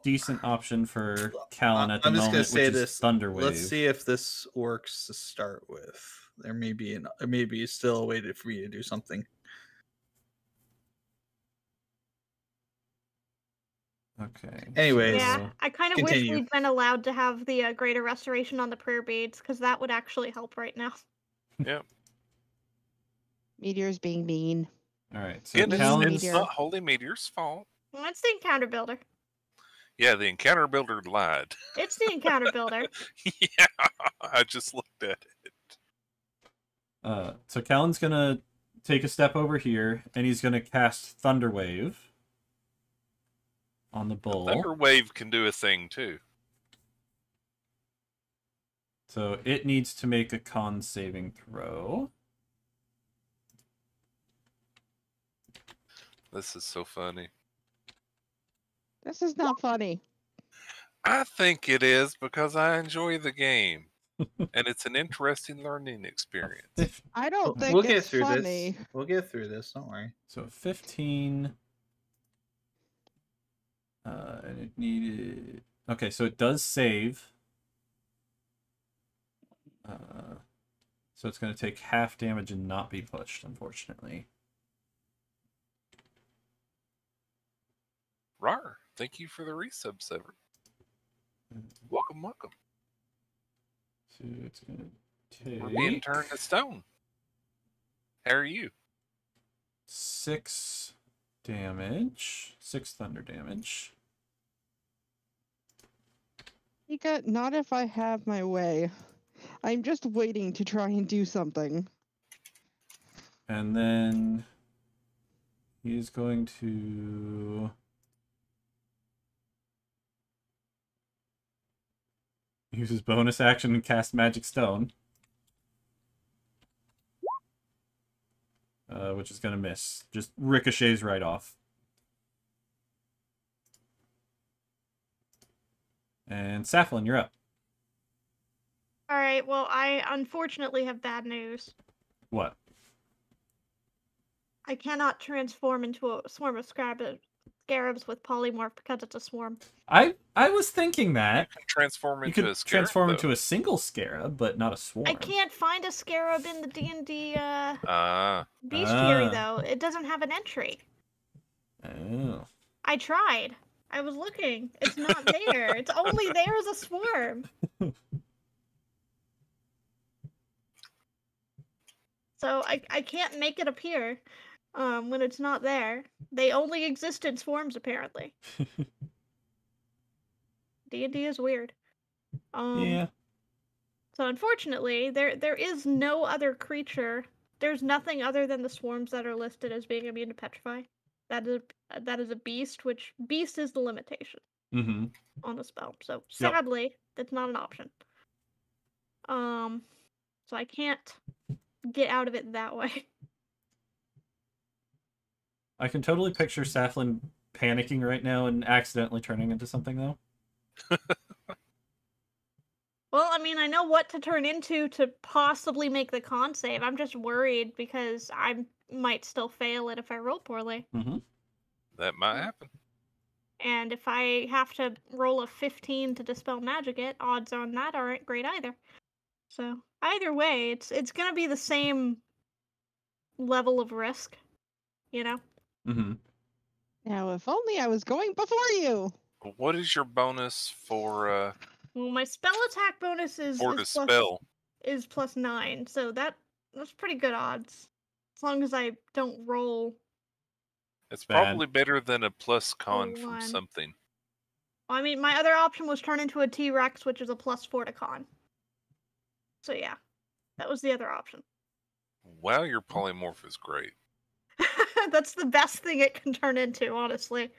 decent option for Callan at the moment, gonna say which is Thunder Wave. Let's see if this works to start with. There may be still a way for me to do something. Okay. Anyways, yeah, I kind of wish we'd been allowed to have the greater restoration on the prayer beads, because that would actually help right now. Yeah. Meteor's being mean. All right. So it's not Holy Meteor's fault. Well, it's the encounter builder. Yeah, the encounter builder lied. It's the encounter builder. Yeah, I just looked at it. So Callan's gonna take a step over here, and he's gonna cast Thunder Wave on the bull. Thunder Wave can do a thing too. So it needs to make a con saving throw. This is so funny. This is not funny. I think it is because I enjoy the game. And it's an interesting learning experience. I don't think we'll get it's through funny. this. We'll get through this, don't worry. So 15. And it needed... Okay, so it does save. So it's going to take half damage and not be pushed, unfortunately. Rar. Thank you for the resub, Sever. Welcome, welcome. So it's gonna take... We're being turned to stone. How are you? 6 damage. 6 thunder damage. Nika, not if I have my way. I'm just waiting to try and do something. And then he's going to use his bonus action and cast Magic Stone. Which is going to miss. Just ricochets right off. And Saflin, you're up. Alright, well, I unfortunately have bad news. What? I cannot transform into a swarm of scarabs with polymorph because it's a swarm. I was thinking that. You can transform into a scarab, transform into a single scarab, but not a swarm. I can't find a scarab in the D&D Ah. bestiary, though. It doesn't have an entry. Oh. I tried. I was looking. It's not there. It's only there as a swarm. So I can't make it appear when it's not there. They only exist in swarms, apparently. D&D is weird. Yeah. So unfortunately, there is no other creature. There's nothing other than the swarms that are listed as being immune to petrify. That is a beast, which beast is the limitation on the spell. So sadly, that's not an option. So I can't get out of it that way. I can totally picture Saflin panicking right now and accidentally turning into something, though. Well, I mean, I know what to turn into to possibly make the con save. I'm just worried because I might still fail it if I roll poorly. That might happen. And if I have to roll a 15 to dispel magic it, odds on that aren't great either. So either way, it's gonna be the same level of risk, you know? Now, if only I was going before you! What is your bonus for Well, my spell attack bonus is +9, so that's pretty good odds. As long as I don't roll. It's probably better than a plus con from 1. something. I mean, my other option was turn into a T-Rex, which is a +4 to con. So yeah, that was the other option. Wow, your polymorph is great. That's the best thing it can turn into, honestly.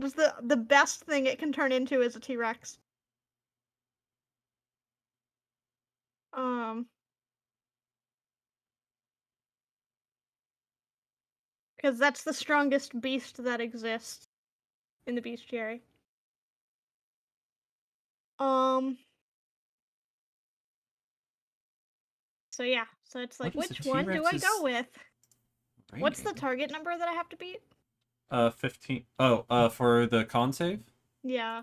Just the best thing it can turn into is a T-Rex. Because that's the strongest beast that exists in the bestiary. So yeah, so it's like, which one do I go with? What's the target number that I have to beat? 15. Oh, for the con save? Yeah.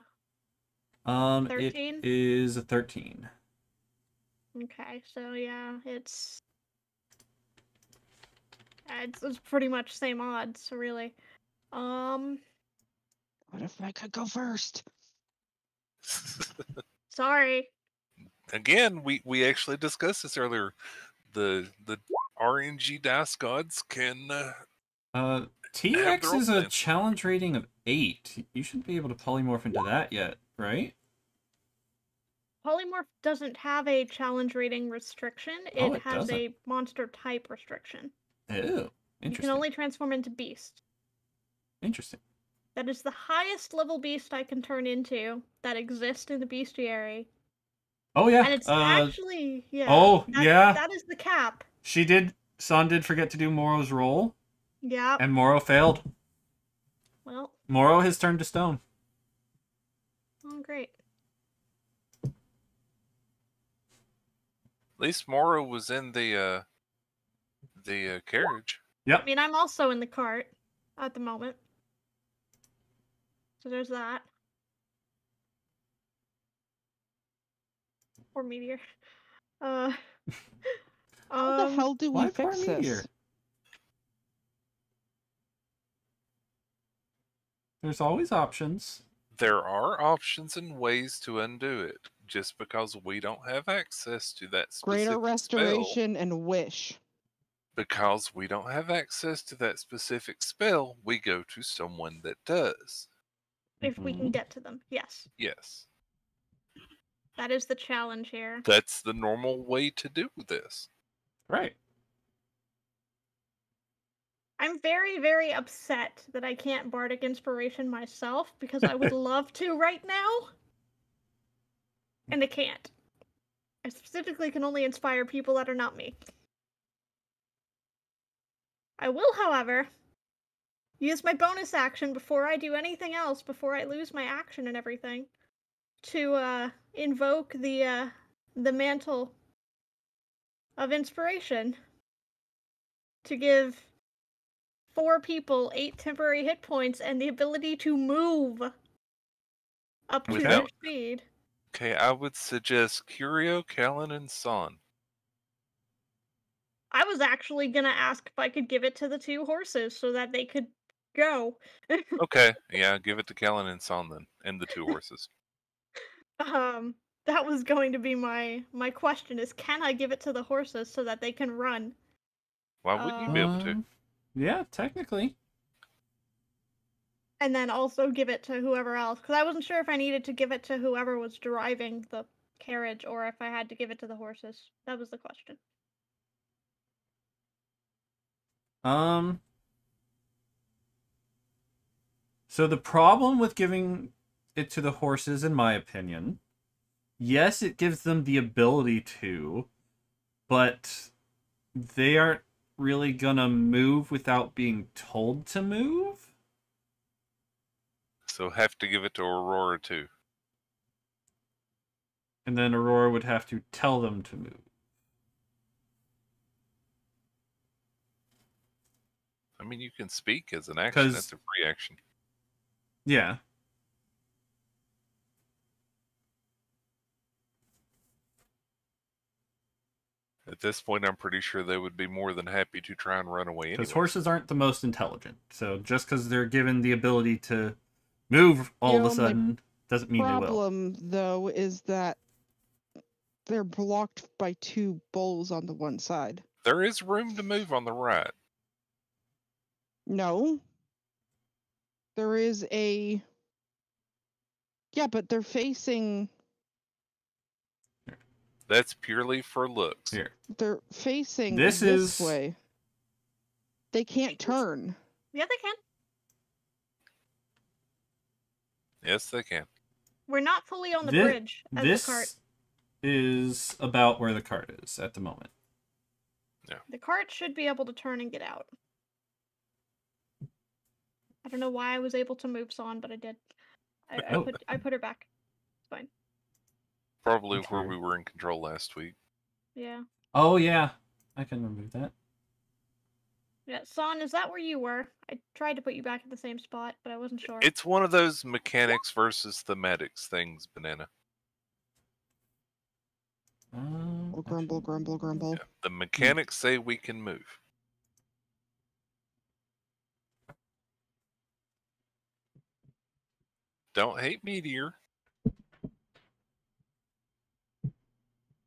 13? It is a 13. Okay, so yeah, it's pretty much same odds, really. What if I could go first? Sorry. Again, we actually discussed this earlier. The RNG dice gods can T-Rex is a challenge rating of 8. You shouldn't be able to polymorph into that yet, right? Polymorph doesn't have a challenge rating restriction. It has a monster type restriction. Oh, interesting. You can only transform into beast. Interesting. That is the highest level beast I can turn into that exists in the bestiary. Oh yeah. And it's actually that is the cap. San did forget to do Moro's roll. Yeah. And Moro failed. Well. Moro has turned to stone. Oh, great. At least Moro was in the carriage. Yep. I mean, I'm also in the cart at the moment. So there's that. Poor Meteor. How the hell do we fix this? There's always options. There are options and ways to undo it. Just because we don't have access to that specific Greater spell, restoration and wish. because we don't have access to that specific spell, we go to someone that does. If we can get to them, yes. Yes. That is the challenge here. That's the normal way to do this. Right. I'm very, very upset that I can't Bardic Inspiration myself, because I would love to right now. And I can't. I specifically can only inspire people that are not me. I will, however, use my bonus action before I do anything else, before I lose my action and everything, to invoke the mantle of inspiration to give 4 people 8 temporary hit points and the ability to move up to their speed. Okay, I would suggest Curio, Callan, and Son. I was actually gonna ask if I could give it to the 2 horses so that they could go. Okay, yeah, give it to Callan and Son then, and the 2 horses. That was going to be my question: is can I give it to the horses so that they can run? Why wouldn't you be able to? Yeah, technically. And then also give it to whoever else, because I wasn't sure if I needed to give it to whoever was driving the carriage or if I had to give it to the horses. That was the question. So the problem with giving it to the horses, in my opinion, yes, it gives them the ability to, but they aren't really gonna move without being told to move. So have to give it to Aurora too. And then Aurora would have to tell them to move. I mean, you can speak as an action. That's a free action. Yeah. At this point, I'm pretty sure they would be more than happy to try and run away anyway. Because horses aren't the most intelligent. So just because they're given the ability to move all of a sudden doesn't mean they will. The problem, though, is that they're blocked by 2 bulls on the one side. There is room to move on the right. No. There is a... Yeah, but they're facing... That's purely for looks. Here. They're facing this way. They can't turn. Yeah, they can. Yes, they can. We're not fully on the bridge as the cart. This is about where the cart is at the moment. Yeah. The cart should be able to turn and get out. I don't know why I was able to move Son, but I did. I put her back. It's fine. Probably where we were in control last week. Yeah. Oh, yeah. I can remove that. Yeah, Son, is that where you were? I tried to put you back at the same spot, but I wasn't sure. It's one of those mechanics versus thematics things, Banana. Grumble, grumble, grumble. Yeah, the mechanics say we can move. Don't hate Meteor.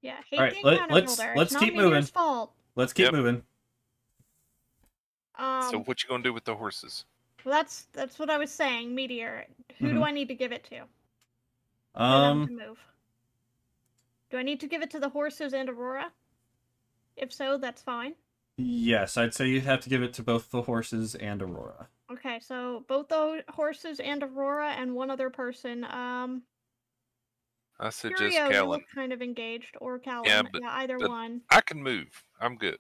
Yeah, hate All right, the encounter let's builder. let's It's keep not Meteor's moving. fault. Let's keep moving. So what you gonna do with the horses? Well, that's what I was saying, Meteor. Who do I need to give it to? For them to move. Do I need to give it to the horses and Aurora? If so, that's fine. Yes, I'd say you'd have to give it to both the horses and Aurora. Okay, so both the horses and Aurora and one other person. I suggest Curio, you Callan. look kind of engaged, or Callan. Yeah, but either one. I can move. I'm good.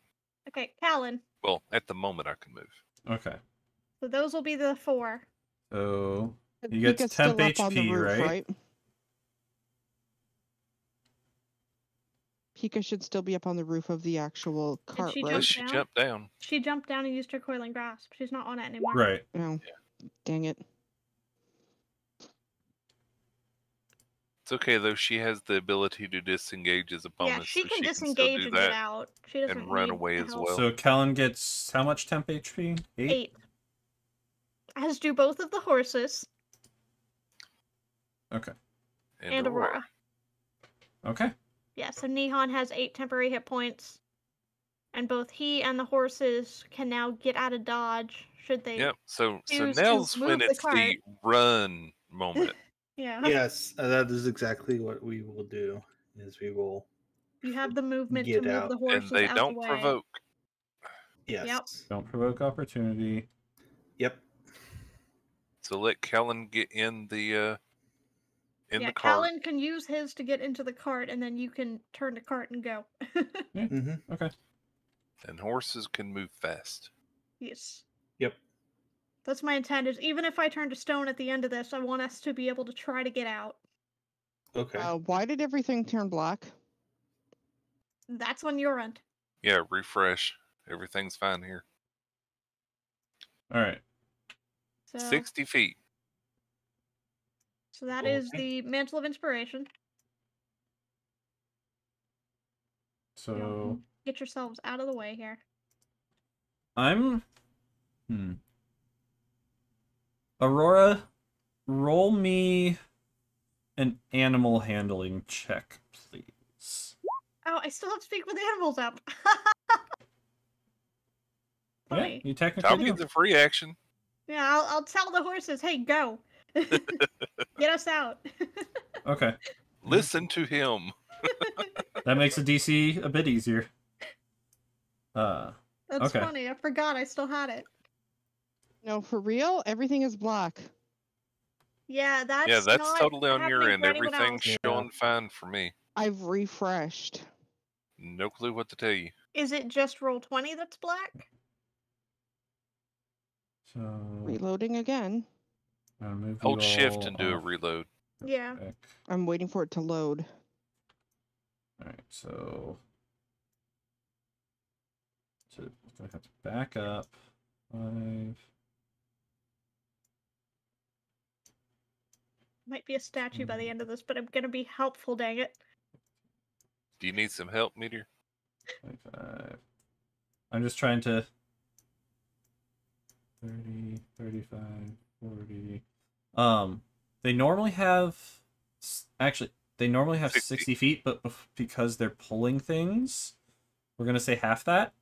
Okay, Callan. Well, at the moment I can move. Okay. So those will be the 4. So you get temp HP, roof, right? Pika should still be up on the roof of the actual cart, right? She jumped down. She jumped down and used her coiling grasp. She's not on it anymore. Right. Oh, yeah. Dang it. It's okay though. She has the ability to disengage as a bonus. Yeah, she so can she disengage can and get out. She doesn't and run need away as help. well. So Callan gets how much temp HP? 8? As do both of the horses. Okay. And Aurora. Okay. Yeah, so Nihon has 8 temporary hit points. And both he and the horses can now get out of dodge should they. Yep. So choose to now's when move the it's cart. the run moment. Yeah. Yes, that is exactly what we will do. Is we will You have the movement to get move out. the And horses they out don't the way. provoke. Yes. Yep. Don't provoke opportunity. Yep. So let Kellen get in the cart. Callan can use his to get into the cart, and then you can turn the cart and go. Yeah. Mm-hmm. Okay. And horses can move fast. Yes. Yep. That's my intent, is even if I turn to stone at the end of this, I want us to be able to try to get out. Okay. Why did everything turn black? That's on your end. Yeah, refresh. Everything's fine here. All right. So, 60 feet. so that is the Mantle of Inspiration. So Get yourselves out of the way here. I'm. Aurora, roll me an animal handling check, please. Oh, I still have to speak with animals up. Yeah, you technically Tom do. gets a free action. Yeah, I'll tell the horses, hey, go. Get us out. Okay. Listen to him. That makes the DC a bit easier. That's okay. funny. I forgot I still had it. No, for real, everything is black. Yeah, that's that's totally on your happening end. for anyone Everything's else. showing fine for me. I've refreshed. No clue what to tell you. Is it just roll 20 that's black? So Reloading again. I'll move you Hold shift all and do a off reload. Yeah. back. I'm waiting for it to load. All right, so I have to back up 5. Might be a statue by the end of this, but I'm gonna be helpful, dang it. Do you need some help, Meteor? 25. I'm just trying to 30, 35, 40. They normally have they normally have 60 feet, but because they're pulling things, we're gonna say half that.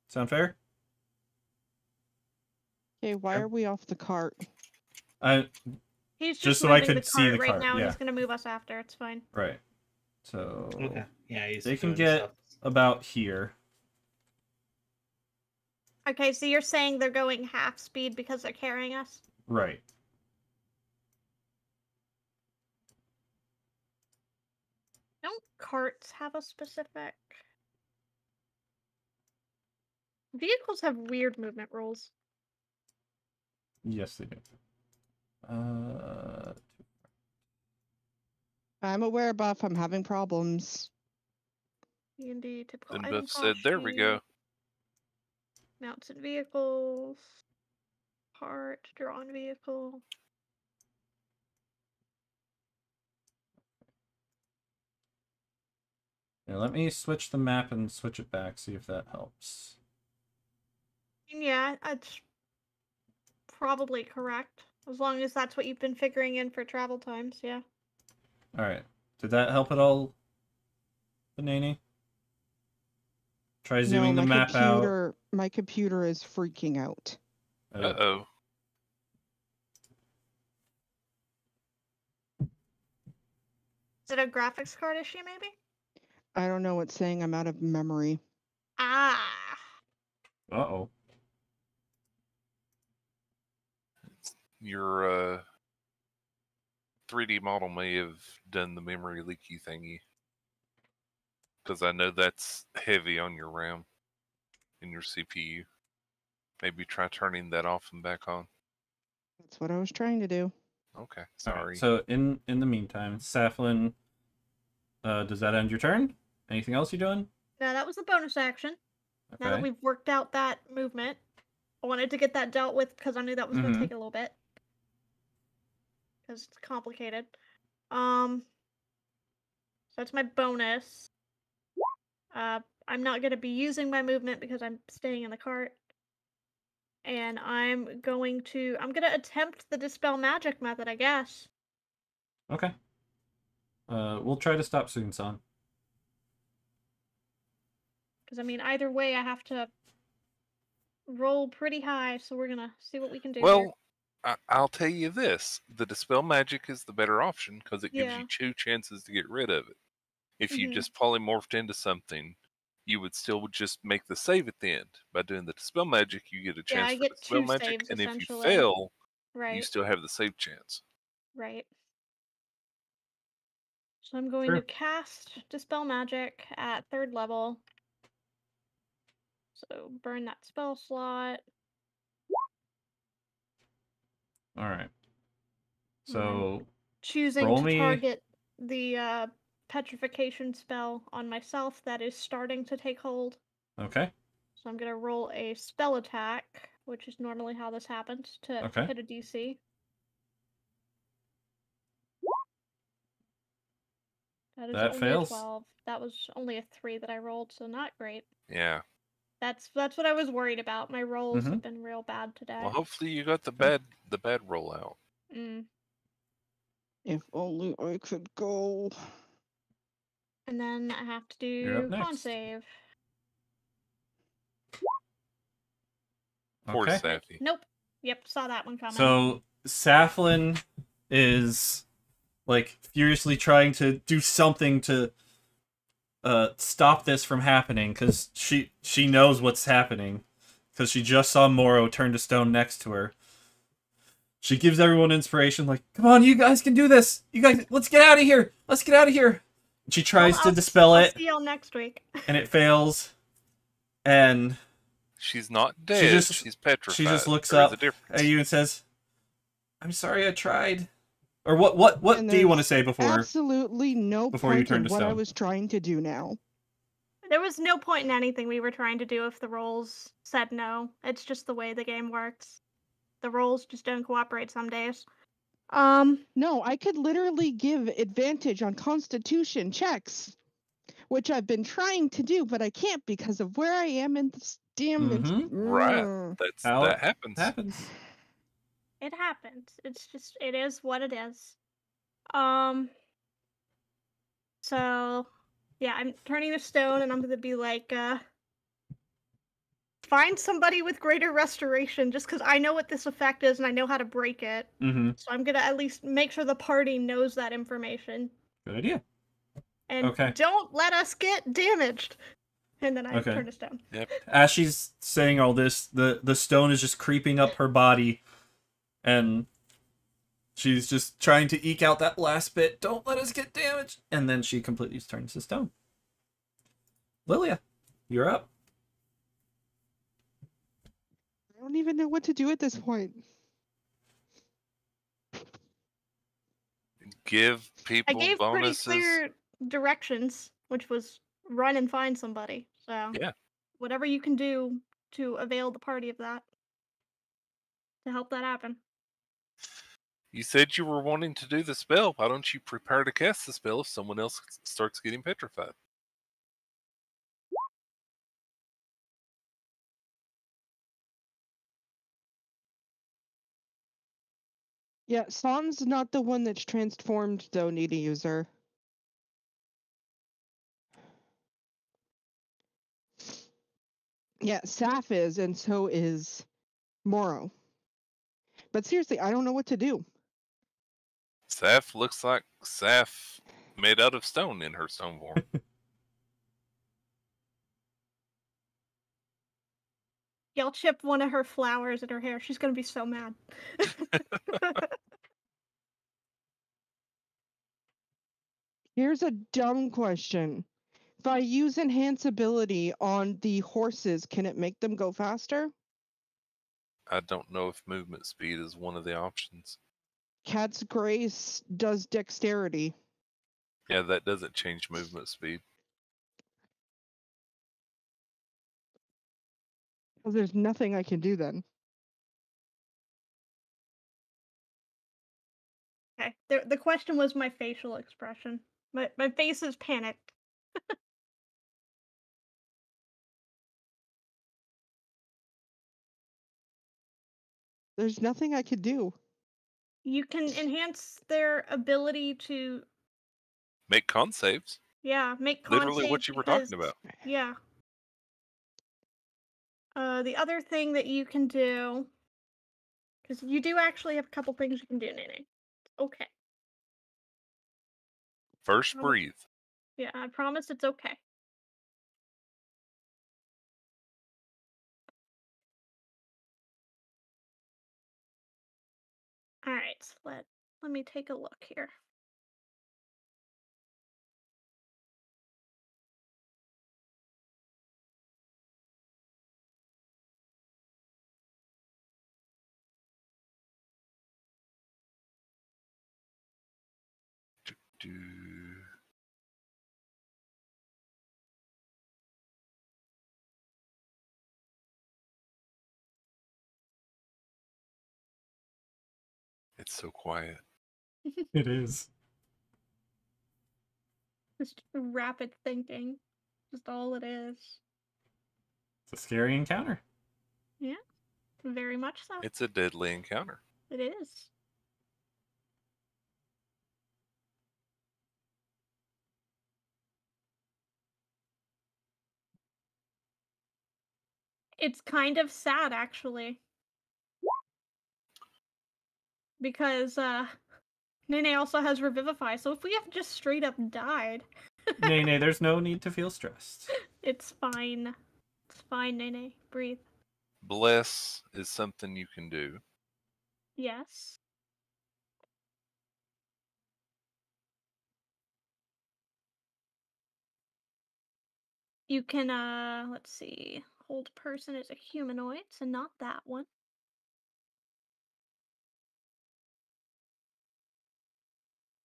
Sound fair? Okay, why are we off the cart? He's just just so I moving could the see cart the right cart, now, and yeah. he's gonna move us after. It's fine. Right. So Okay. Yeah, he's they can doing get stuff. about here. Okay, so you're saying they're going half speed because they're carrying us? Right. Don't carts have a specific? Vehicles have weird movement rules. Yes, they do. I'm aware, Buff. I'm having problems. D&D typical Then item Buff said, there we go. Mounts and vehicles. Cart, drawn vehicle. Yeah, let me switch the map and switch it back, see if that helps. Yeah, that's probably correct. As long as that's what you've been figuring in for travel times, yeah. Alright. Did that help at all, Banani? Try zooming the map out. My computer is freaking out. Uh-oh. Is it a graphics card issue, maybe? I don't know what's saying. I'm out of memory. Ah. Uh-oh. Your 3D model may have done the memory leaky thingy. Because I know that's heavy on your RAM and your CPU. Maybe try turning that off and back on. That's what I was trying to do. Okay, sorry. Right, so in the meantime, Saflin, does that end your turn? Anything else you're doing? No, that was the bonus action. Okay. Now that we've worked out that movement, I wanted to get that dealt with because I knew that was going to take a little bit. Because it's complicated. So that's my bonus. I'm not going to be using my movement because I'm staying in the cart. And I'm gonna attempt the Dispel Magic method, I guess. Okay. We'll try to stop soon, son. Because, I mean, either way, I have to roll pretty high, so we're gonna see what we can do here. Well, I'll tell you this. The Dispel Magic is the better option because it gives you 2 chances to get rid of it. If you just polymorphed into something, you would still just make the save at the end. By doing the Dispel Magic, you get a chance for Dispel Magic, saves, and if you fail, you still have the save chance. Right. So I'm going to cast Dispel Magic at 3rd level. So burn that spell slot. Alright. So choosing to target the petrification spell on myself that is starting to take hold. Okay. So I'm gonna roll a spell attack, which is normally how this happens, to hit a DC. That only fails. A 12. That was only a 3 that I rolled, so not great. Yeah. That's what I was worried about. My rolls have been real bad today. Well, hopefully you got the bad roll out. If only I could go. And then I have to do con save. Poor Safi. Nope. Yep, saw that one coming. So Saflin is like furiously trying to do something to stop this from happening because she knows what's happening because she just saw Moro turn to stone next to her. She gives everyone inspiration, like, "Come on, you guys can do this! You guys, let's get out of here! Let's get out of here!" She tries to dispel it. I'll see y'all next week. And it fails. And she's not dead. She's petrified. She just looks up at you and says, "I'm sorry, I tried." Or what do you want to say before? Absolutely no before point you turn in to what stone. I was trying to do now. There was no point in anything we were trying to do if the rolls said no. It's just the way the game works. The rolls just don't cooperate some days. No, I could literally give advantage on Constitution checks, which I've been trying to do, but I can't because of where I am in this damn. Right. That happens. It happens. It's just, it is what it is. So, yeah, I'm turning to stone and I'm gonna be like, find somebody with greater restoration just because I know what this effect is and I know how to break it. So I'm gonna at least make sure the party knows that information. Good idea. And don't let us get damaged. And then I turn to stone. Yep. As she's saying all this, the stone is just creeping up her body. And she's just trying to eke out that last bit. Don't let us get damaged. And then she completely turns to stone. Lilia, you're up. I don't even know what to do at this point. Give people I gave bonuses. pretty clear directions, which was run and find somebody. So yeah, whatever you can do to avail the party of that, to help that happen. You said you were wanting to do the spell. Why don't you prepare to cast the spell if someone else starts getting petrified? Yeah, Son's not the one that's transformed, though, Needy User. Yeah, Saf is, and so is Moro. But seriously, I don't know what to do. Saf looks like Saf made out of stone in her stone form. Y'all chip one of her flowers in her hair. She's gonna be so mad. Here's a dumb question. If I use enhance ability on the horses, can it make them go faster? I don't know if movement speed is one of the options. Cat's Grace does dexterity. Yeah, that doesn't change movement speed. Well, there's nothing I can do then. Okay. The question was my facial expression. My face is panicked. There's nothing I could do. You can enhance their ability to Make con saves. Yeah, make con Literally what saves you were because, talking about. Yeah. The other thing that you can do, because you do actually have a couple things you can do, Nene. Okay. First, breathe. Yeah, I promise it's okay. All right, so let me take a look here. It's so quiet. It is. Just rapid thinking. Just all it is. It's a scary encounter. Yeah, very much so. It's a deadly encounter. It is. It's kind of sad, actually. Because, Nene also has Revivify, so if we have just straight up died... Nene, there's no need to feel stressed. It's fine. It's fine, Nene. Breathe. Bless is something you can do. Yes. You can, let's see. Hold person is a humanoid, so not that one.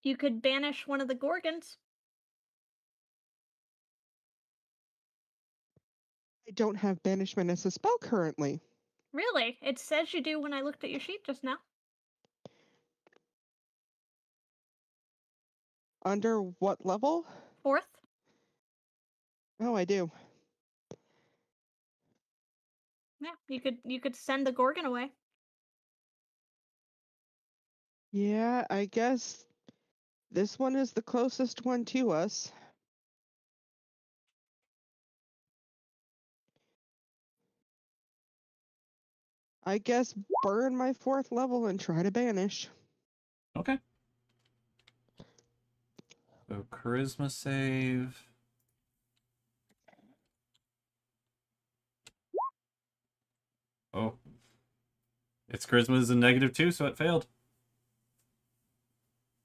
You could banish one of the Gorgons. I don't have banishment as a spell currently. Really? It says you do when I looked at your sheet just now. Under what level? 4th. Oh, I do. Yeah, you could send the Gorgon away. Yeah, I guess this one is the closest one to us. I guess burn my 4th level and try to banish. Okay. So charisma save. Oh. Its charisma is a -2, so it failed.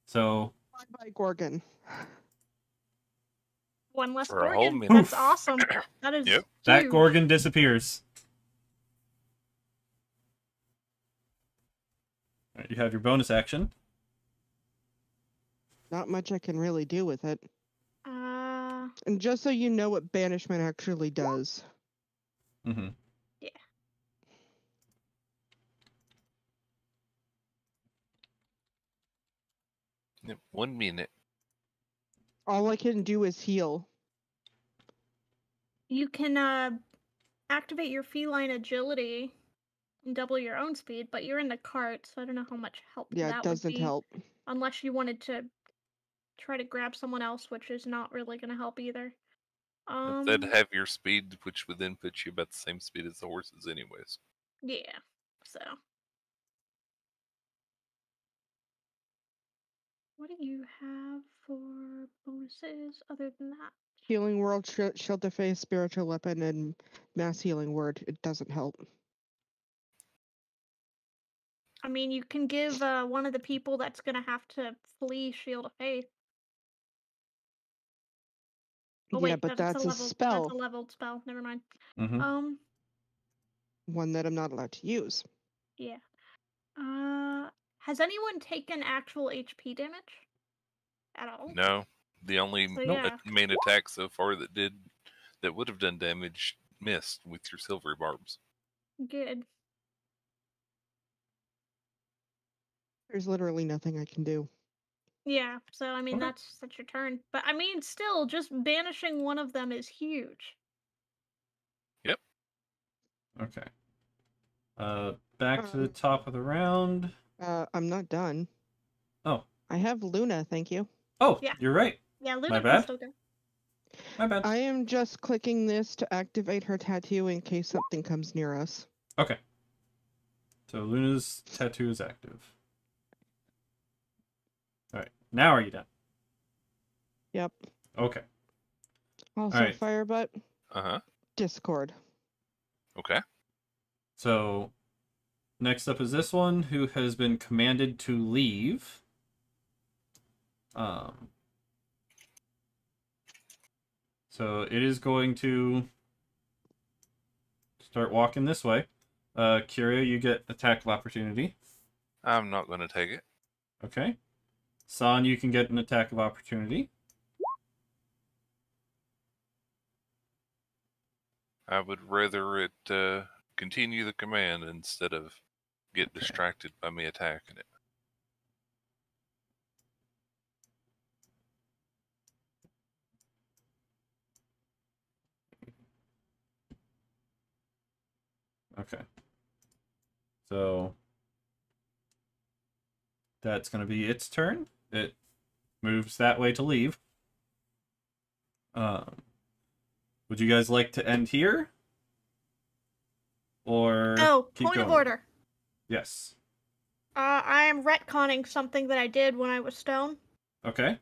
So. Bye-bye, Gorgon. One less For a whole Gorgon. minute. That's awesome. That is Yep. That huge. Gorgon disappears. All right, you have your bonus action. Not much I can really do with it. And just so you know what banishment actually does. Mm-hmm. Yeah. Yep, 1 minute. All I can do is heal. You can activate your feline agility and double your own speed, but you're in the cart, so I don't know how much help Yeah, that it doesn't would be. help. Unless you wanted to try to grab someone else, which is not really going to help either. They'd have your speed, which would then put you about the same speed as the horses anyways. Yeah, so. What do you have for bonuses other than that? Healing Word, Shield of Faith, Spiritual Weapon, and Mass Healing Word. It doesn't help. I mean, you can give one of the people that's going to have to flee Shield of Faith. Oh, yeah, wait, but that's a spell. That's a leveled spell. Never mind. Mm-hmm. One that I'm not allowed to use. Yeah. Has anyone taken actual HP damage at all? No, the only yeah. main attack so far that would have done damage missed with your silvery barbs. Good. There's literally nothing I can do. Yeah, so I mean that's your turn. But I mean still just banishing one of them is huge. Yep. Okay. back to the top of the round. I'm not done. Oh. I have Luna, thank you. Oh, Yeah. You're right. Yeah, Luna My can bad. still go. My bad. I am just clicking this to activate her tattoo in case something comes near us. Okay. So Luna's tattoo is active. Alright. Now are you done? Yep. Okay. Also, Alright. Firebutt. Uh-huh. Discord. Okay. So next up is this one who has been commanded to leave. So it is going to start walking this way. Curia, you get attack of opportunity. I'm not going to take it. Okay. San, you can get an attack of opportunity. I would rather it continue the command instead of get distracted by me attacking it. Okay. So that's going to be its turn. It moves that way to leave. Would you guys like to end here? Or keep point going? of order. Yes. I am retconning something that I did when I was stone. Okay.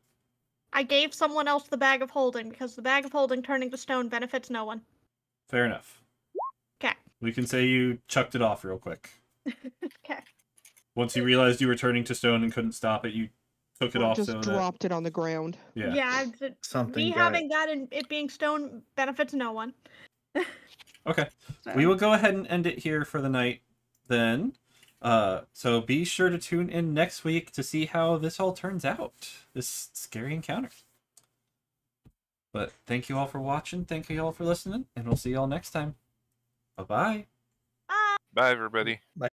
I gave someone else the bag of holding because the bag of holding turning to stone benefits no one. Fair enough. Okay. We can say you chucked it off real quick. Okay. Once you realized you were turning to stone and couldn't stop it, you took it off. Just so dropped it on the ground. Yeah. Yeah. Something Me got having that and it being stone benefits no one. Okay. So. We will go ahead and end it here for the night then. So be sure to tune in next week to see how this all turns out. This scary encounter. But thank you all for watching. Thank you all for listening. And we'll see you all next time. Bye-bye. Bye, everybody. Bye.